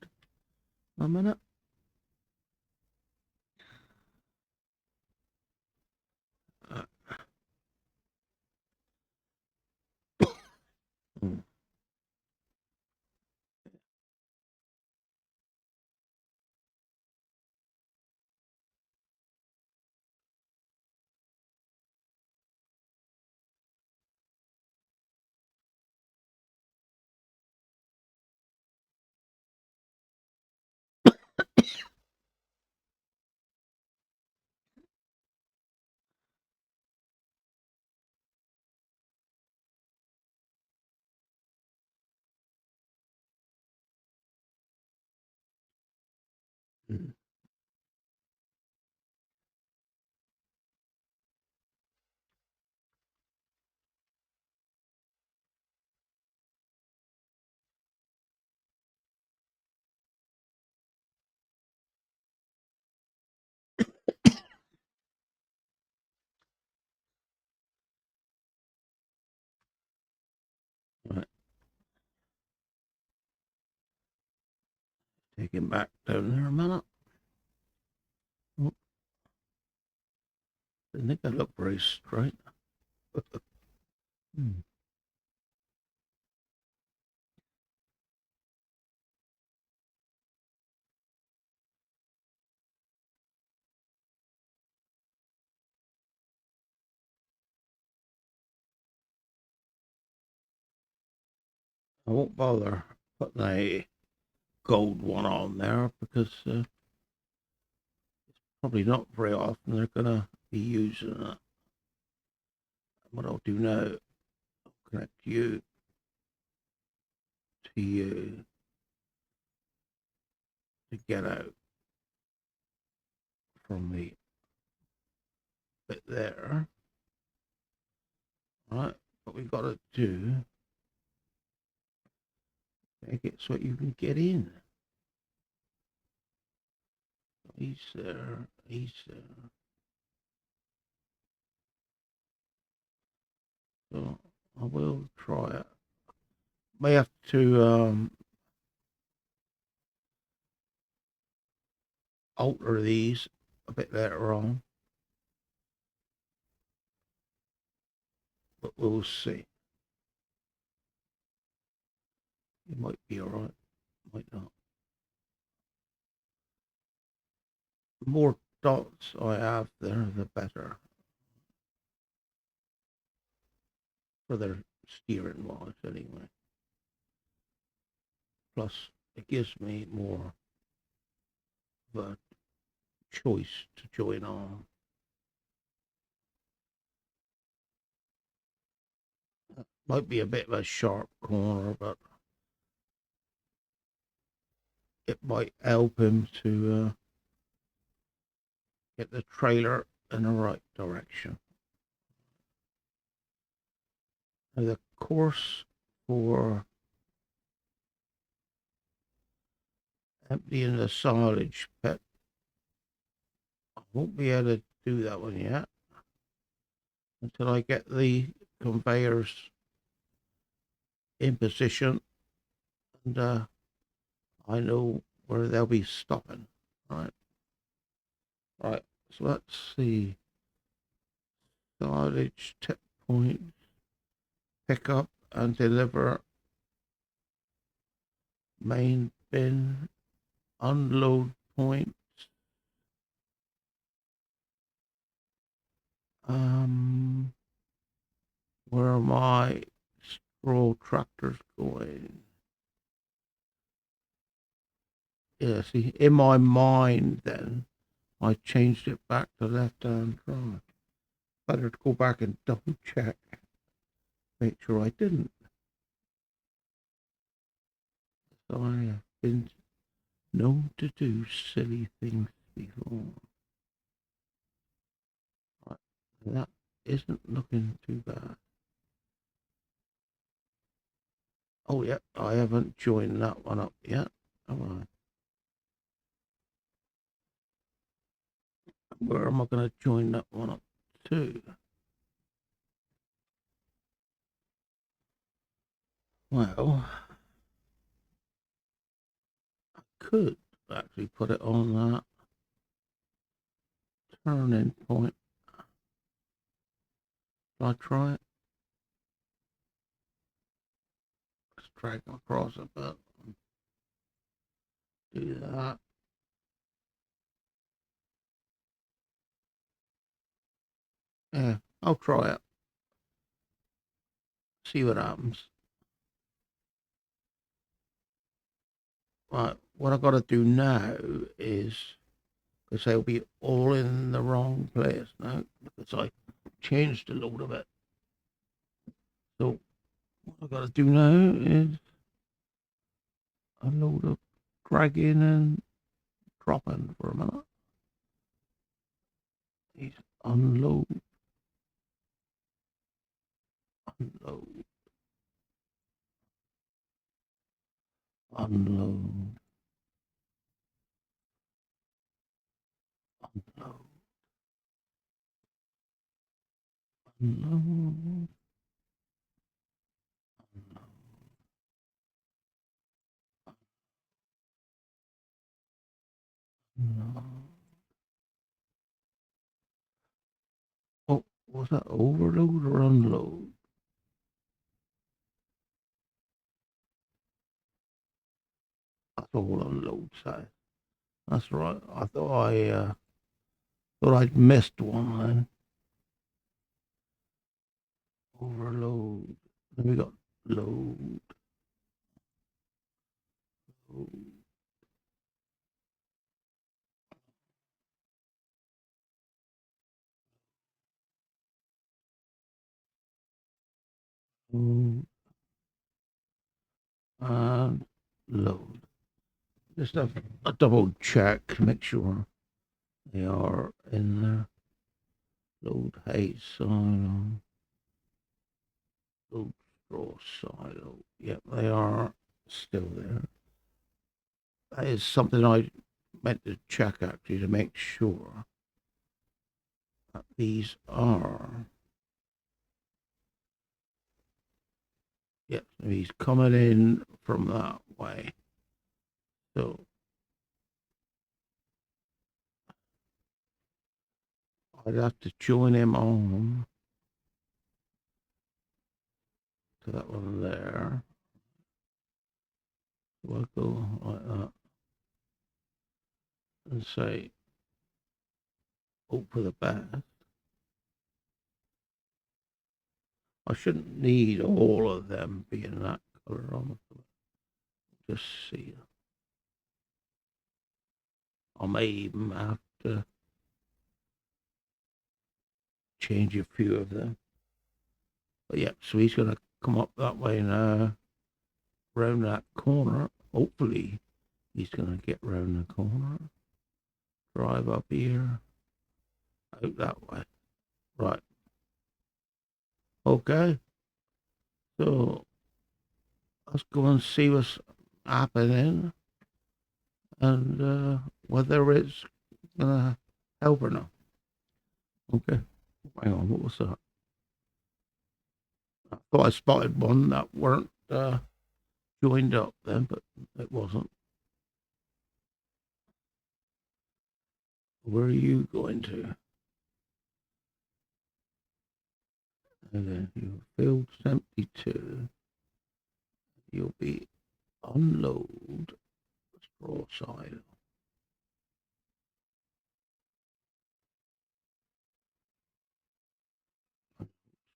a minute. Uh, mm. Mm. Take him back down there a minute. Oh, didn't think I looked very straight. Hmm. I won't bother putting a gold one on there because probably not very often they're gonna be using it. What I'll do now, I'll connect you to you to get out from the bit there. Right, what we've got to do, make it so you can get in. He's there, he's there. So I will try it. May have to alter these a bit later on, but we'll see. It might be alright, might not. The more dots I have there, the better for their steering wise, anyway. Plus, it gives me more of a choice to join on. Might be a bit of a sharp corner, but it might help him to get the trailer in the right direction. Now the course for emptying the silage pit, I won't be able to do that one yet until I get the conveyors in position and I know where they'll be stopping. Right, so let's see. Silage tip point, pick up and deliver, main bin, unload point. Where are my straw tractors going? Yeah, see, in my mind then, I changed it back to left-hand drive. Better to go back and double check, make sure I didn't. So I have been known to do silly things before. Right, that isn't looking too bad. Oh yeah, I haven't joined that one up yet, have I? Where am I going to join that one up to? Well, I could actually put it on that turning point. Shall I try it? Let's drag across a bit. Do that. Yeah, I'll try it. See what happens. Right, what I've got to do now is, because they'll be all in the wrong place now, because I changed a load of it. So what I've got to do now is a load of dragging and dropping for a minute. He's unload, unload, unload, unload, unload, unload. No. Oh, was that overload or unload? That's all unload side. That's right. I thought I'd missed one then. Overload. Then we got load. Load and load. Just a double check to make sure they are in there. Load hay silo. Load straw silo. Yep, they are still there. That is something I meant to check actually to make sure that these are. Yep, so he's coming in from that way. So I'd have to join him on to that one there. So I'll go like that and say, hope for the best. I shouldn't need all of them being that color on it. Just see. I may even have to change a few of them. But yeah, so he's going to come up that way now, round that corner. Hopefully, he's going to get round the corner. Drive up here, out that way. Right. Okay. So let's go and see what's happening and whether it's gonna help or not. Okay. Hang on, what was that? I thought I spotted one that weren't joined up then, but it wasn't. Where are you going to? And then you field 72. You'll be unload straw side.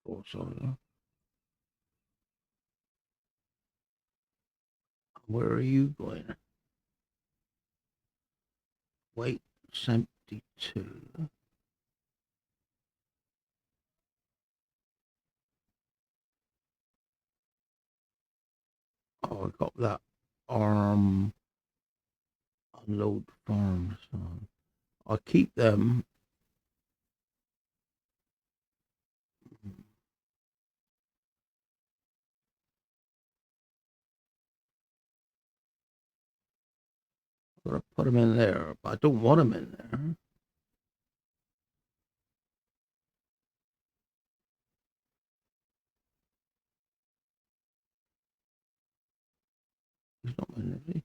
Straw side. Where are you going? Weight 72. Oh, I got that arm unload farms. I'll keep them. I'm gonna put them in there, but I don't want them in there. He's not in, is he?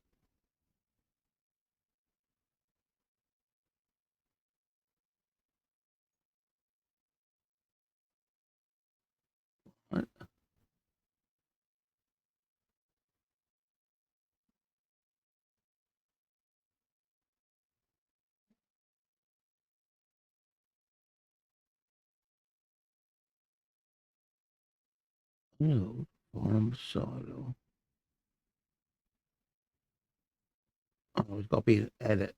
Right. No, farm silo. Oh, it's got to be an edit.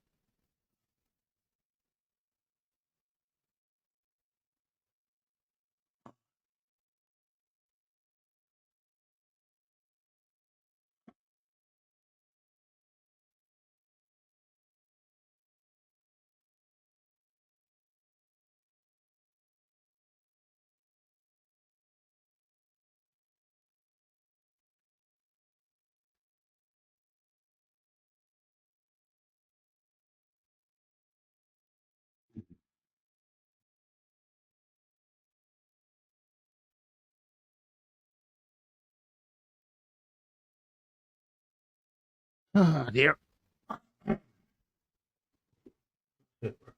Ah, dear. Super.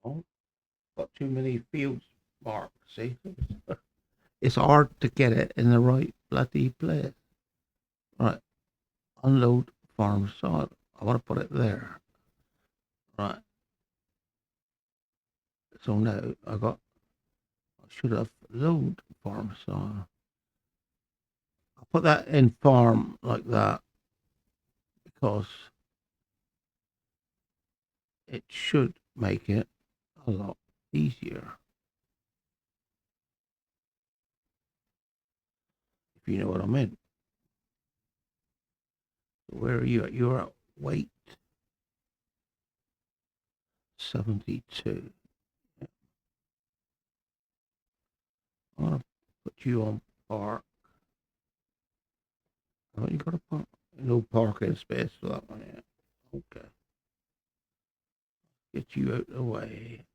Oh, got too many fields marked. See, it's hard to get it in the right bloody place. Right, unload farm sod. I want to put it there. Right. So now I should have load farm sod. I'll put that in farm like that because it should make it a lot easier. If you know what I mean. Where are you at? You're at weight 72. I'm gonna put you on park. Oh, you got a park? No parking space for that one yet. Okay. Get you out of the way.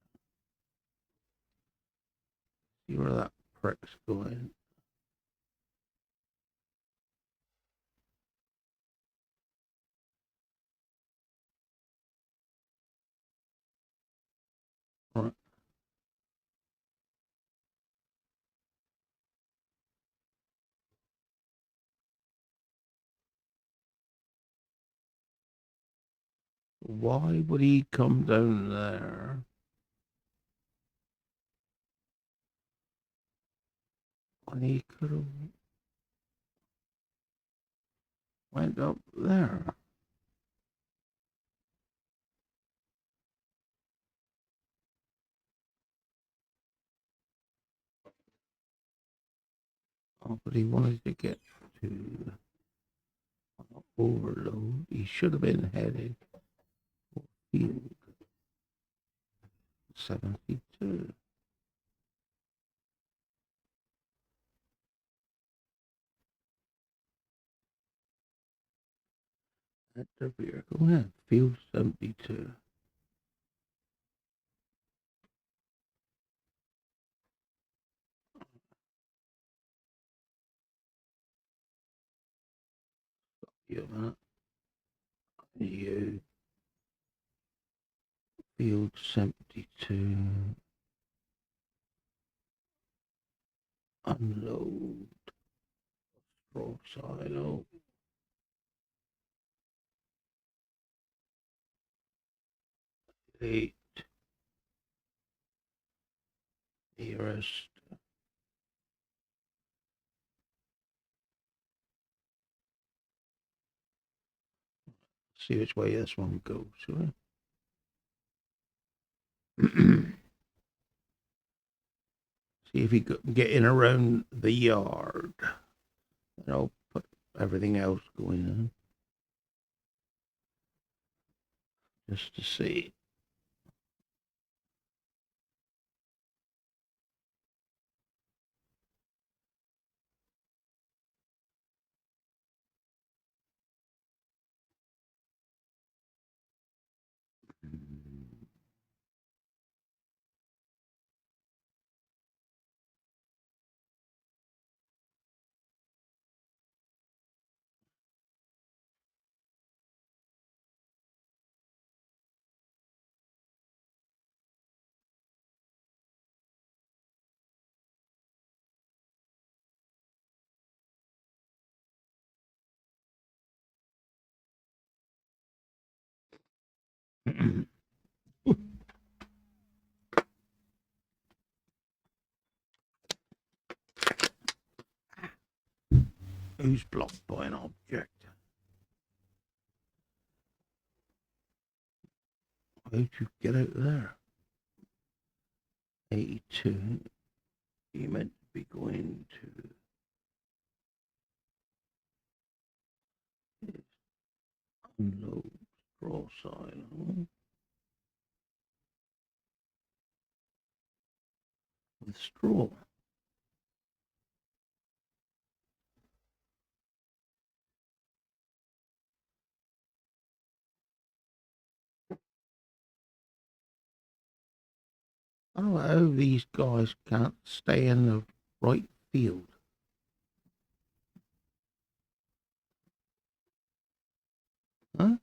See where that prick's going. Right. Why would he come down there? When he could have went up there. Oh, but he wanted to get to overload. He should have been heading for field 72. At the vehicle, yeah, field 72. You know, you field 72. Unload straw silo. Eight nearest. See which way this one goes, right? See if he can get in around the yard. And I'll put everything else going in just to see. Who's blocked by an object? How'd you get out there? 82. You meant to be going to unload straw silo with straw. I don't know how these guys can't stay in the right field. Huh?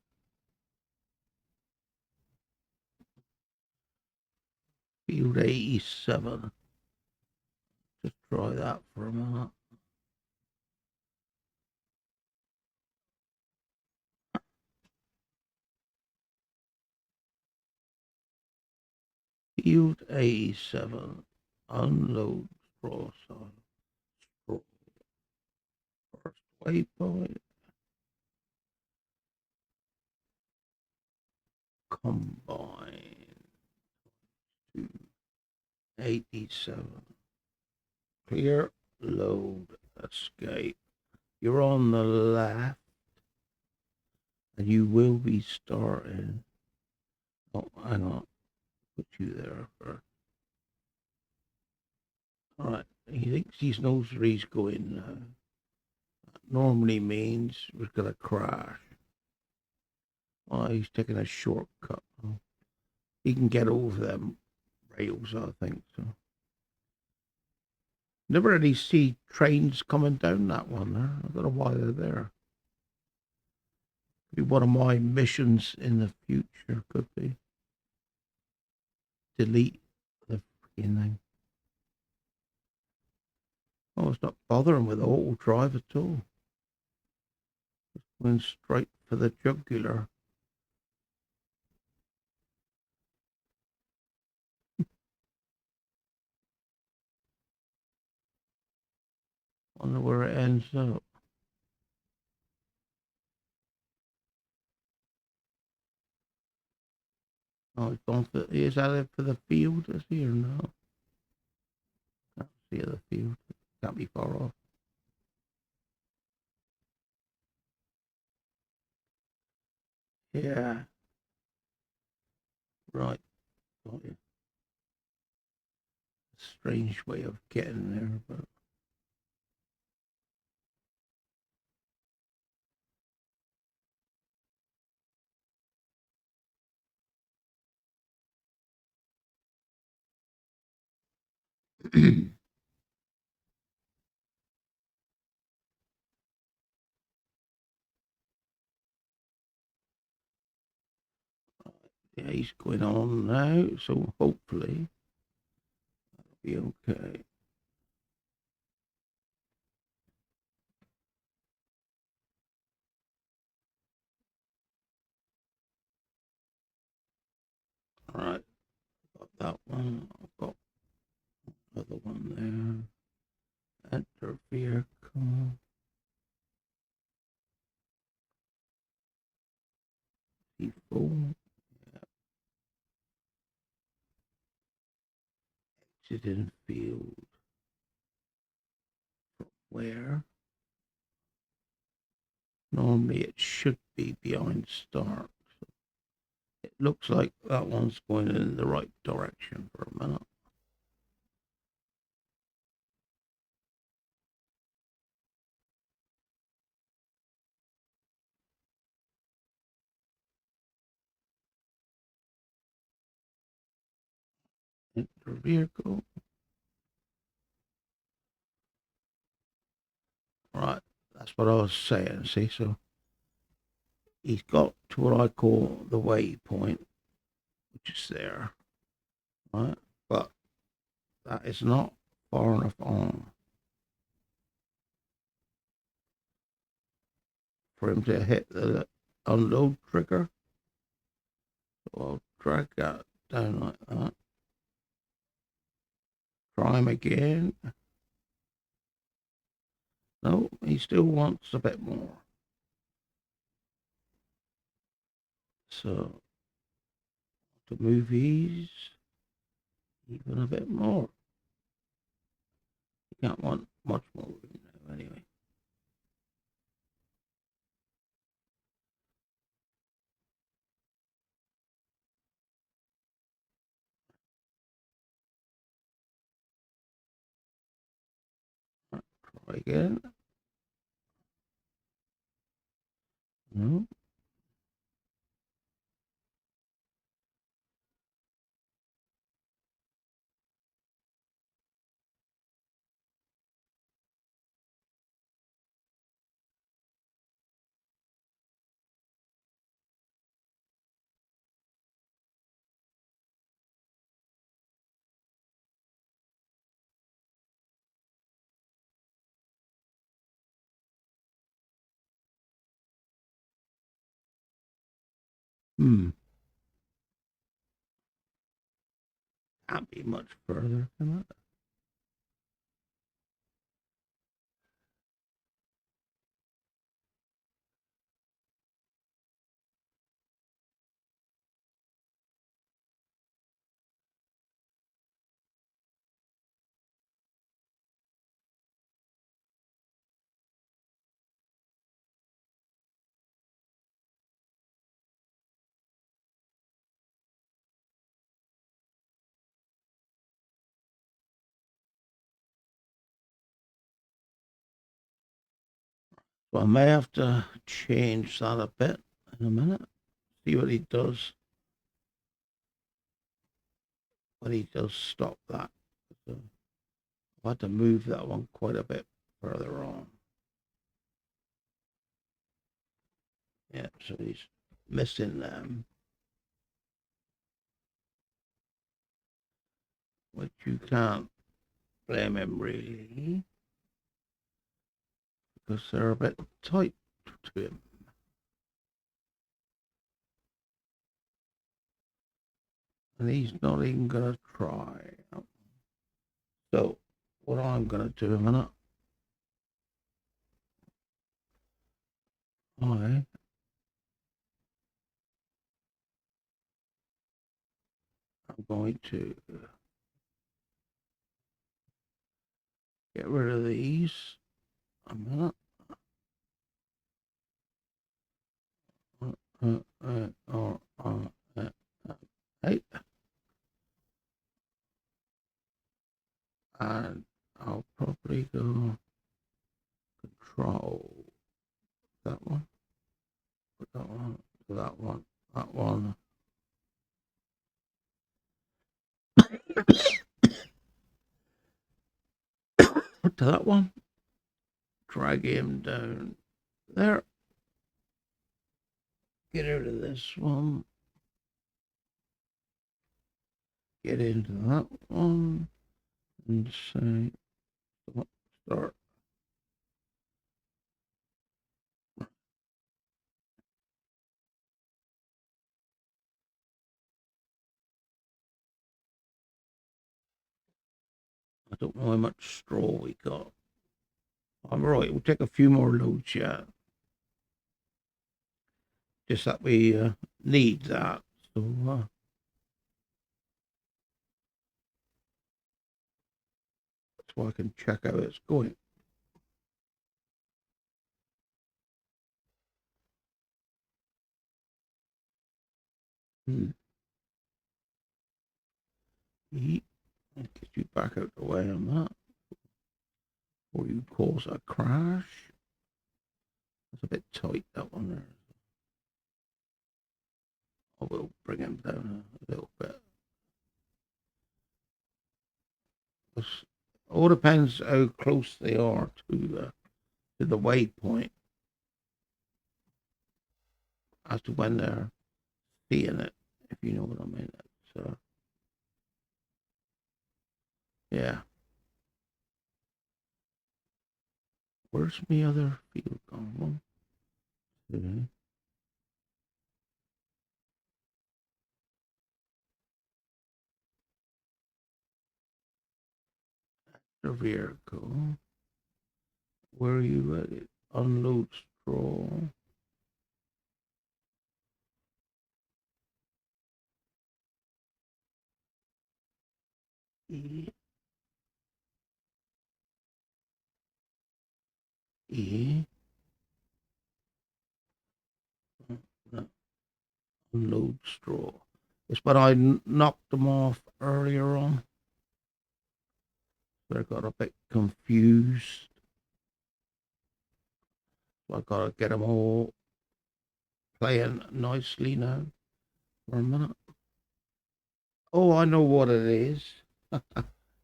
Field 87. Just try that for a minute. Field 87. Unload straw silo. Straw. First waypoint. Combine. 287. Clear. Load. Escape. You're on the left. And you will be starting. Oh, hang on. Put you there first. All right. He thinks he knows where he's going now. That normally means we're going to crash. Oh, he's taking a shortcut. Oh, he can get over them rails, I think. So. Never really see trains coming down that one there. I don't know why they're there. Could be one of my missions in the future. Could be. Delete the freaking thing. Oh, it's not bothering with Autodrive at all. It's going straight for the jugular. Wonder where it ends up. Oh, he's gone for. Is that it for the field? Is he or no? Can't see the field. Can't be far off. Yeah. Right. Got you. Strange way of getting there, but yeah, he's going on now, so hopefully it'll be okay. All right, got that one. I've got another one there. Enter vehicle. Default. Exit in field. Where? Normally it should be behind start. It looks like that one's going in the right direction for a minute. Enter vehicle. Right, that's what I was saying. See, so he's got to what I call the waypoint, which is there, right? But that is not far enough on for him to hit the unload trigger. So I'll drag that down like that. Try him again. No, he still wants a bit more. So to move these even a bit more. You can't want much more room now anyway. Try again. No. Can't be much further than that. So I may have to change that a bit in a minute. See what he does when he does stop that. So I've had to move that one quite a bit further on. Yeah, so he's missing them, which you can't blame him really, because they're a bit tight to him. And he's not even going to try. So what I'm going to do in a minute, I'm going to get rid of these a minute. Right. And I'll probably go control that one, put that one, that one, that one. Put to that one, drag him down there, get out of this one, get into that one, and say, start. I don't know how much straw we got. I'm right, we'll take a few more loads yet. Just that we need that. So so I can check how it's going. Get you back out the way on that. Or you cause a crash. It's a bit tight, that one there. I will bring him down a little bit. It all depends how close they are to the waypoint as to when they're seeing it, if you know what I mean. So, yeah. Where's my other field gone? One, two. The vehicle. Where are you at it? Unload straw. E, E, no, unload straw. It's when I knocked them off earlier on. So I got a bit confused. So I gotta get them all playing nicely now for a minute. Oh, I know what it is.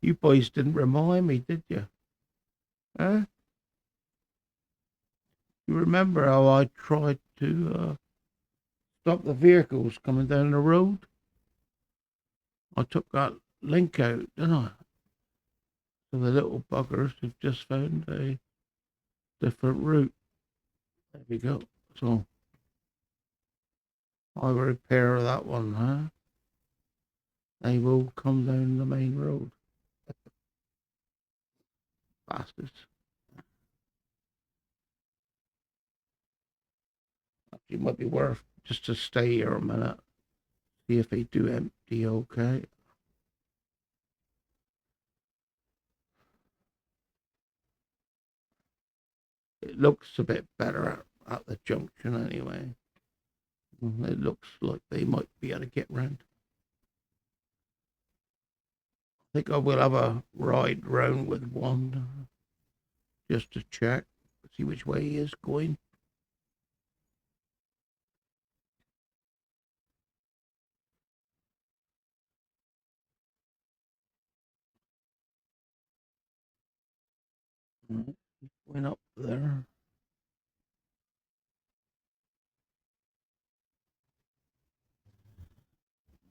You boys didn't remind me, did you? Huh? You remember how I tried to stop the vehicles coming down the road? I took that link out, didn't I? So the little buggers have just found a different route. There we go. So I repair that one, huh? They will come down the main road. Bastards. Actually, might be worth just to stay here a minute. See if they do empty okay. It looks a bit better at the junction anyway. It looks like they might be able to get round. I think I will have a ride round with one just to check, see which way he is going. Right, went up there.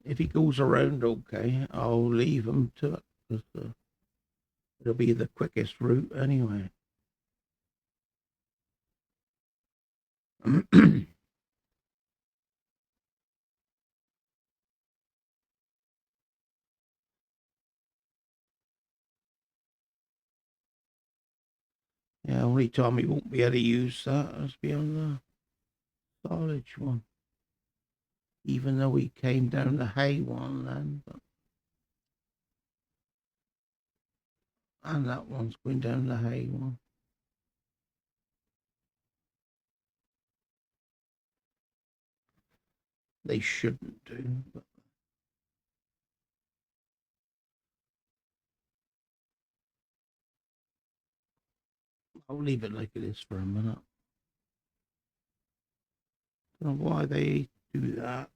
If he goes around okay, I'll leave him to it because it'll be the quickest route anyway. Yeah, only time he won't be able to use that is be on the silage one. Even though he came down the hay one then, but, and that one's going down the hay one. They shouldn't do, but I'll leave it like it is for a minute. Don't know why they do that.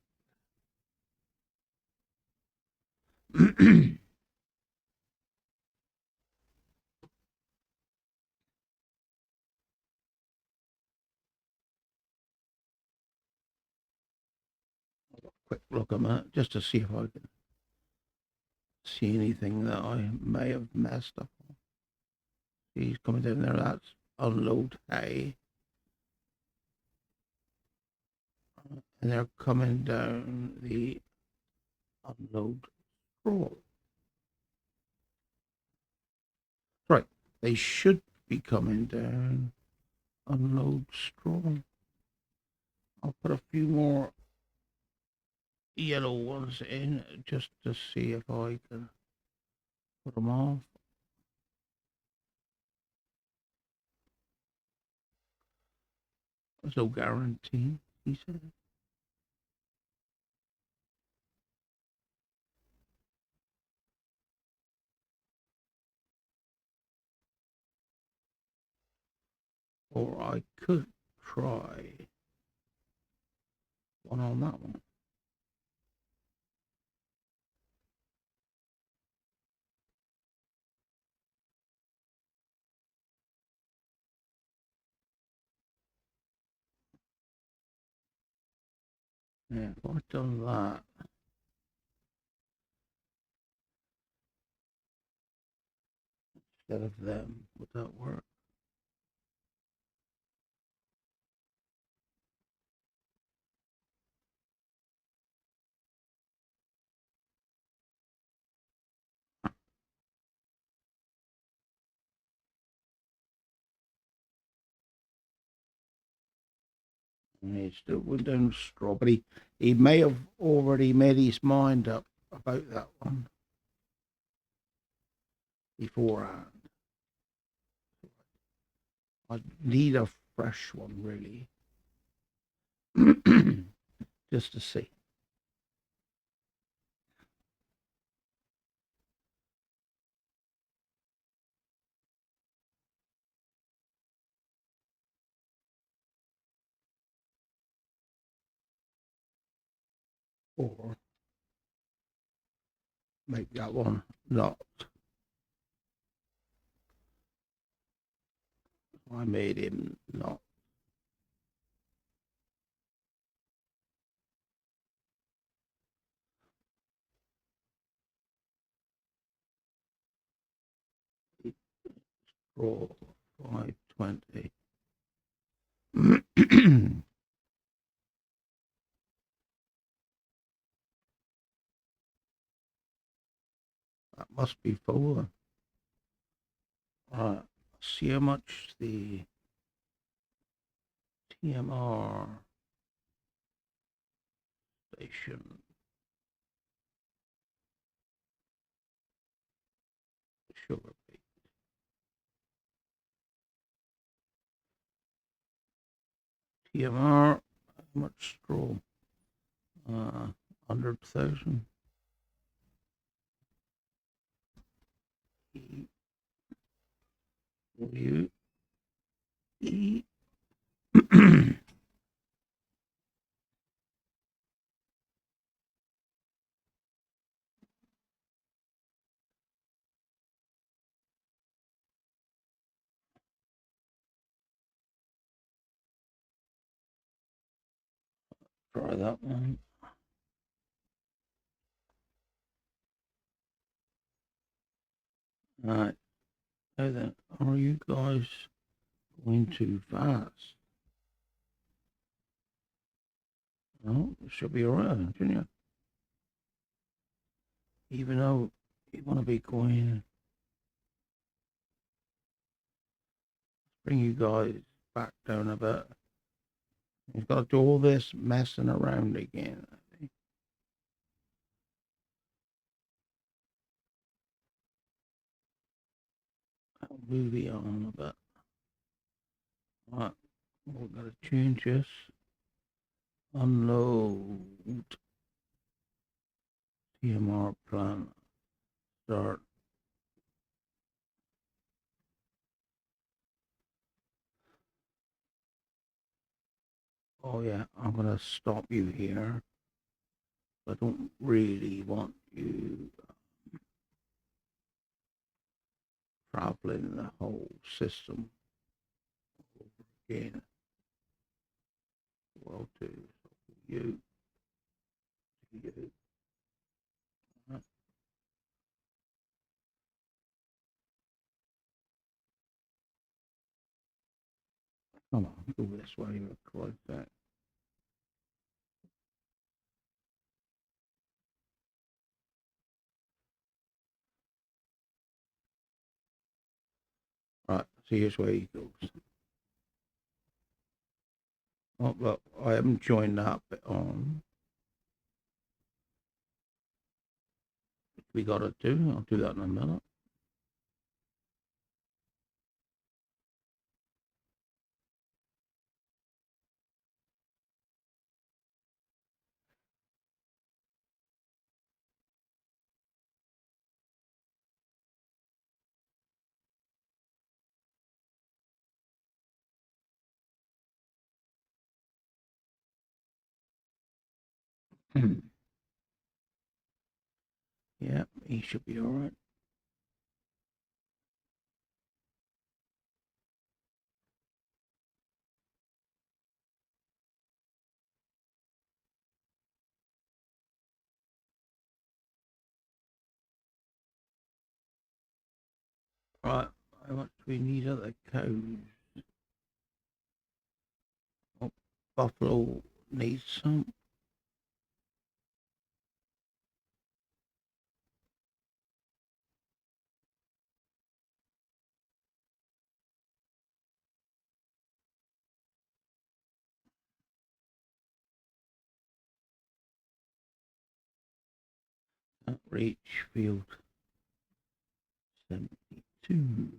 Quick look a minute just to see if I can see anything that I may have messed up on. He's coming down there. That's unload hay. And they're coming down the unload scroll. Right. They should be coming down unload scroll. I'll put a few more yellow ones in just to see if I can put them off. There's no guarantee, he said. Or I could try one on that one. Yeah, if I've done that, instead of them, would that work? And he still went down strawberry. He may have already made his mind up about that one. beforehand. I need a fresh one really, just to see. Or make that one not. I made him not. Draw 520. That must be full. Right. See how much the TMR station sugar beet. TMR, how much straw? 100,000. You eat. Try that one. Right. Now then, are you guys going too fast? No, it should be alright, shouldn't you? Even though you want to be going, bring you guys back down a bit. You've got to do all this messing around again. I'll move it on a bit. Right, we've got to change this. Unload. TMR plan. Start. Oh yeah, I'm gonna stop you here. I don't really want you traveling the whole system over again. Well, to you, you. Come on, go this way, like that. Right, so here's where he goes. Oh, look, I haven't joined that bit on. We got to do. I'll do that in a minute. Yeah, he should be all right. Right, how much do we need of the cows? Oh, buffalo needs some. Reach field 17. 2.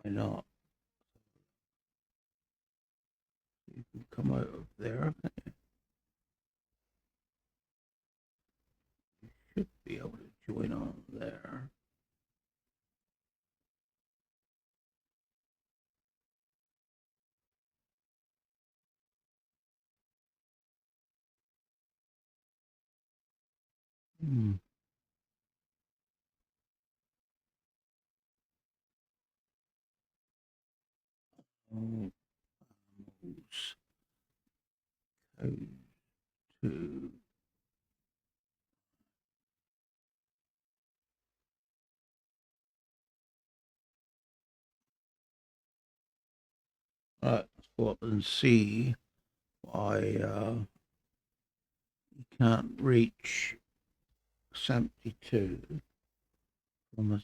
Why not? You can come out of there. Should be able to join on there. Hmm. Oh, code 2. Right, let's go up and see why you can't reach 72 from a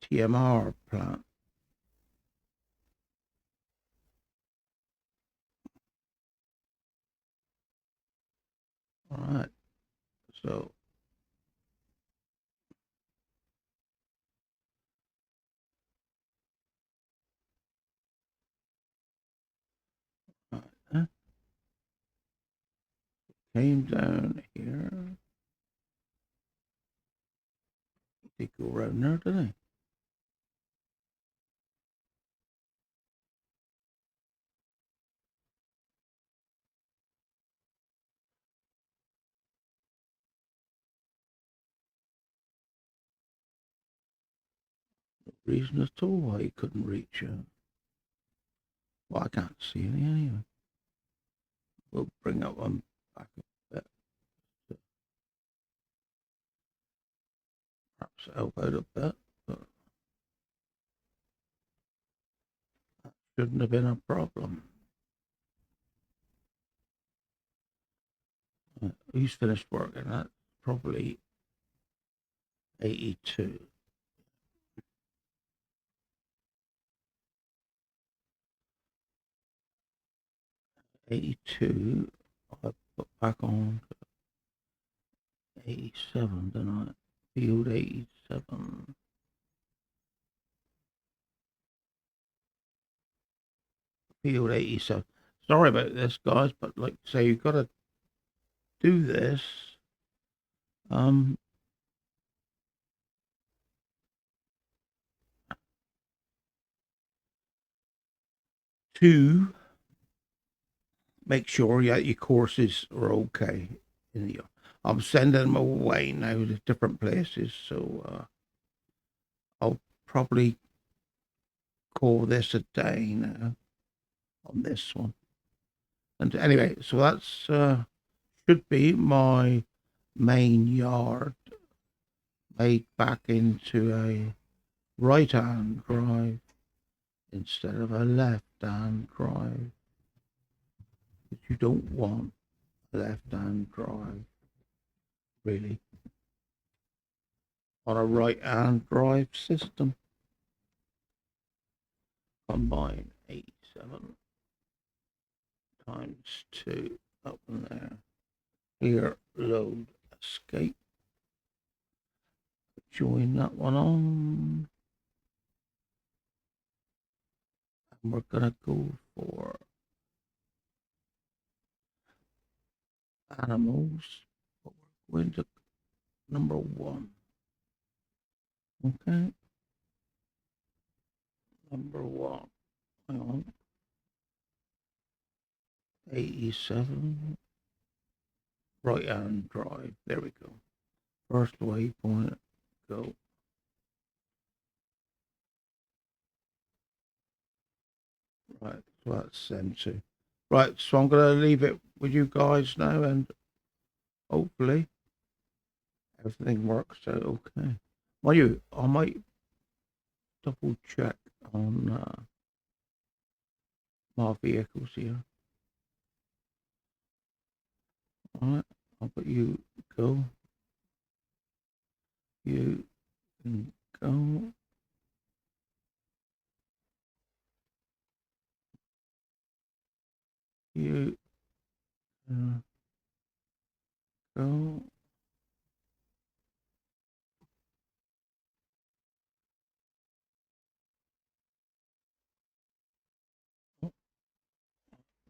TMR plant. All right, so came down here. They go around there, do they? No reason at all why he couldn't reach her. Well, I can't see any anyway. We'll bring that one back a bit. Perhaps help out a bit, but that shouldn't have been a problem. He's finished working. That's probably 82. 82. I put back on 87, didn't I? Field 87. Field 87. Sorry about this, guys, but like say, you've got to do this. Um, to make sure that your courses are okay. I'm sending them away now to different places, so I'll probably call this a day now on this one. And anyway, so that's should be my main yard made back into a right-hand drive instead of a left-hand drive. Because you don't want a left-hand drive, really, on a right-hand drive system. Combine 87 times 2 up in there. Clear, load, escape. Join that one on. And we're going to go for animals. But we're going to number 1. Okay. Number 1. Hang on. 87. Right hand drive. There we go. First waypoint. Go. Right. So that's sent to. Right. So I'm going to leave it with you guys now, and hopefully everything works out okay. Well, I might double check on my vehicles here. All right. I'll put you go. You can go. You go.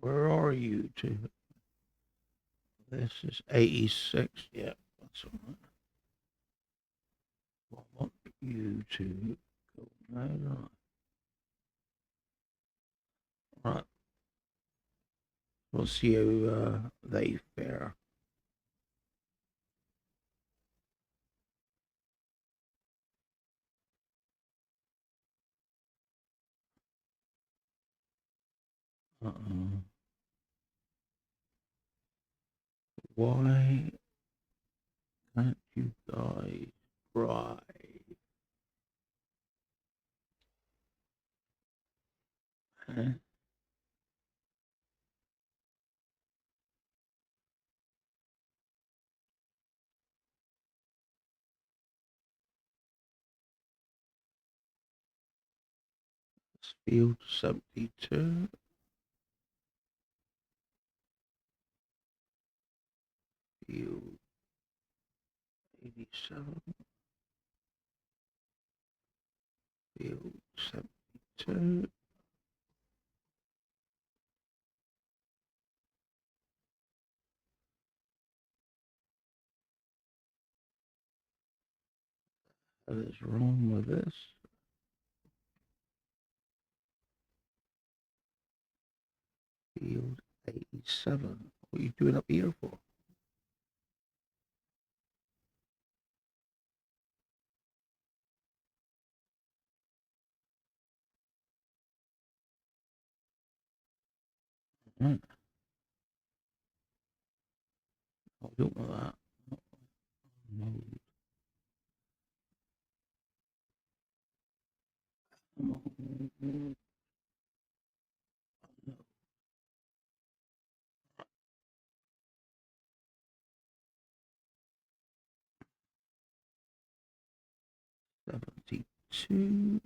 Where are you to? This is 86. Yep, that's all right. I want you to go now. Right. We'll see how they fare. Uh-oh. Why can't you guys drive? Huh? Field 72. Field 87. Field 72. What is wrong with this? Field 87. What are you doing up here for? Right. I don't know that. No. Come on. 72.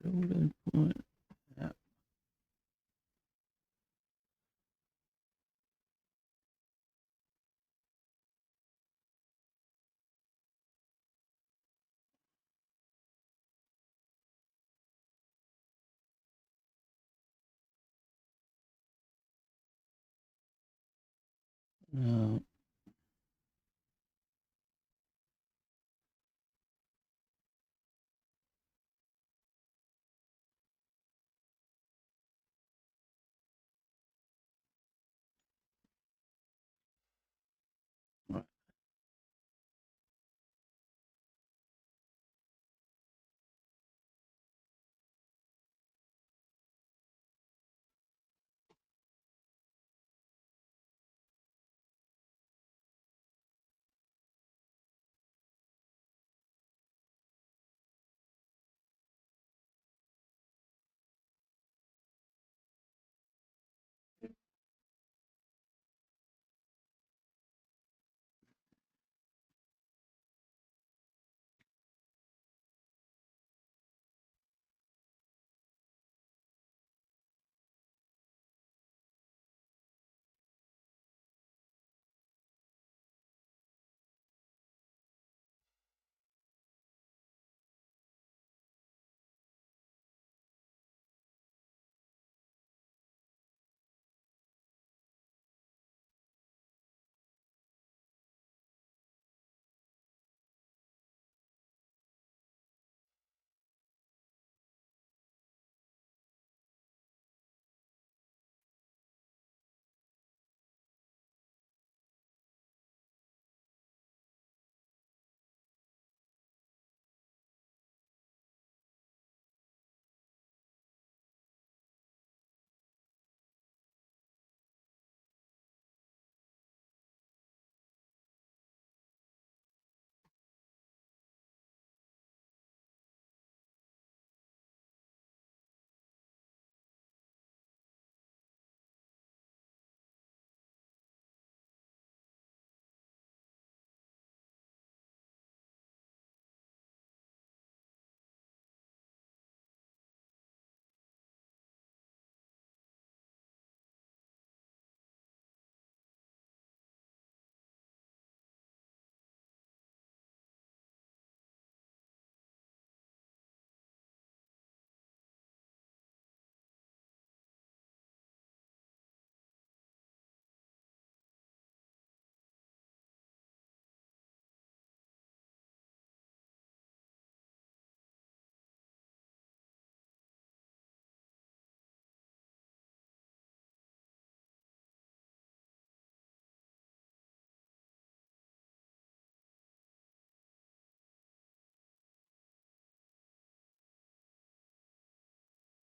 Building point. Yep. No. Right.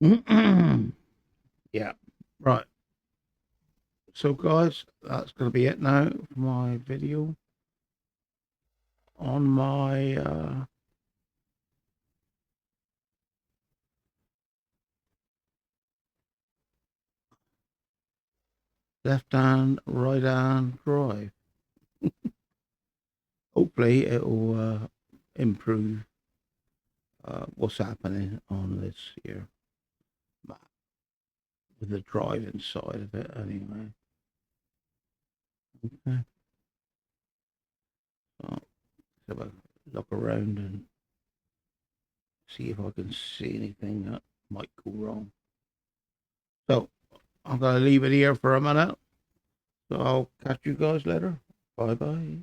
Yeah, right. So, guys, that's going to be it now for my video on my left-hand, right-hand drive. Hopefully, it'll improve what's happening on this here map with the driving side of it, anyway. Okay, so let's have a look around and see if I can see anything that might go wrong. So I'm going to leave it here for a minute. So I'll catch you guys later. Bye bye.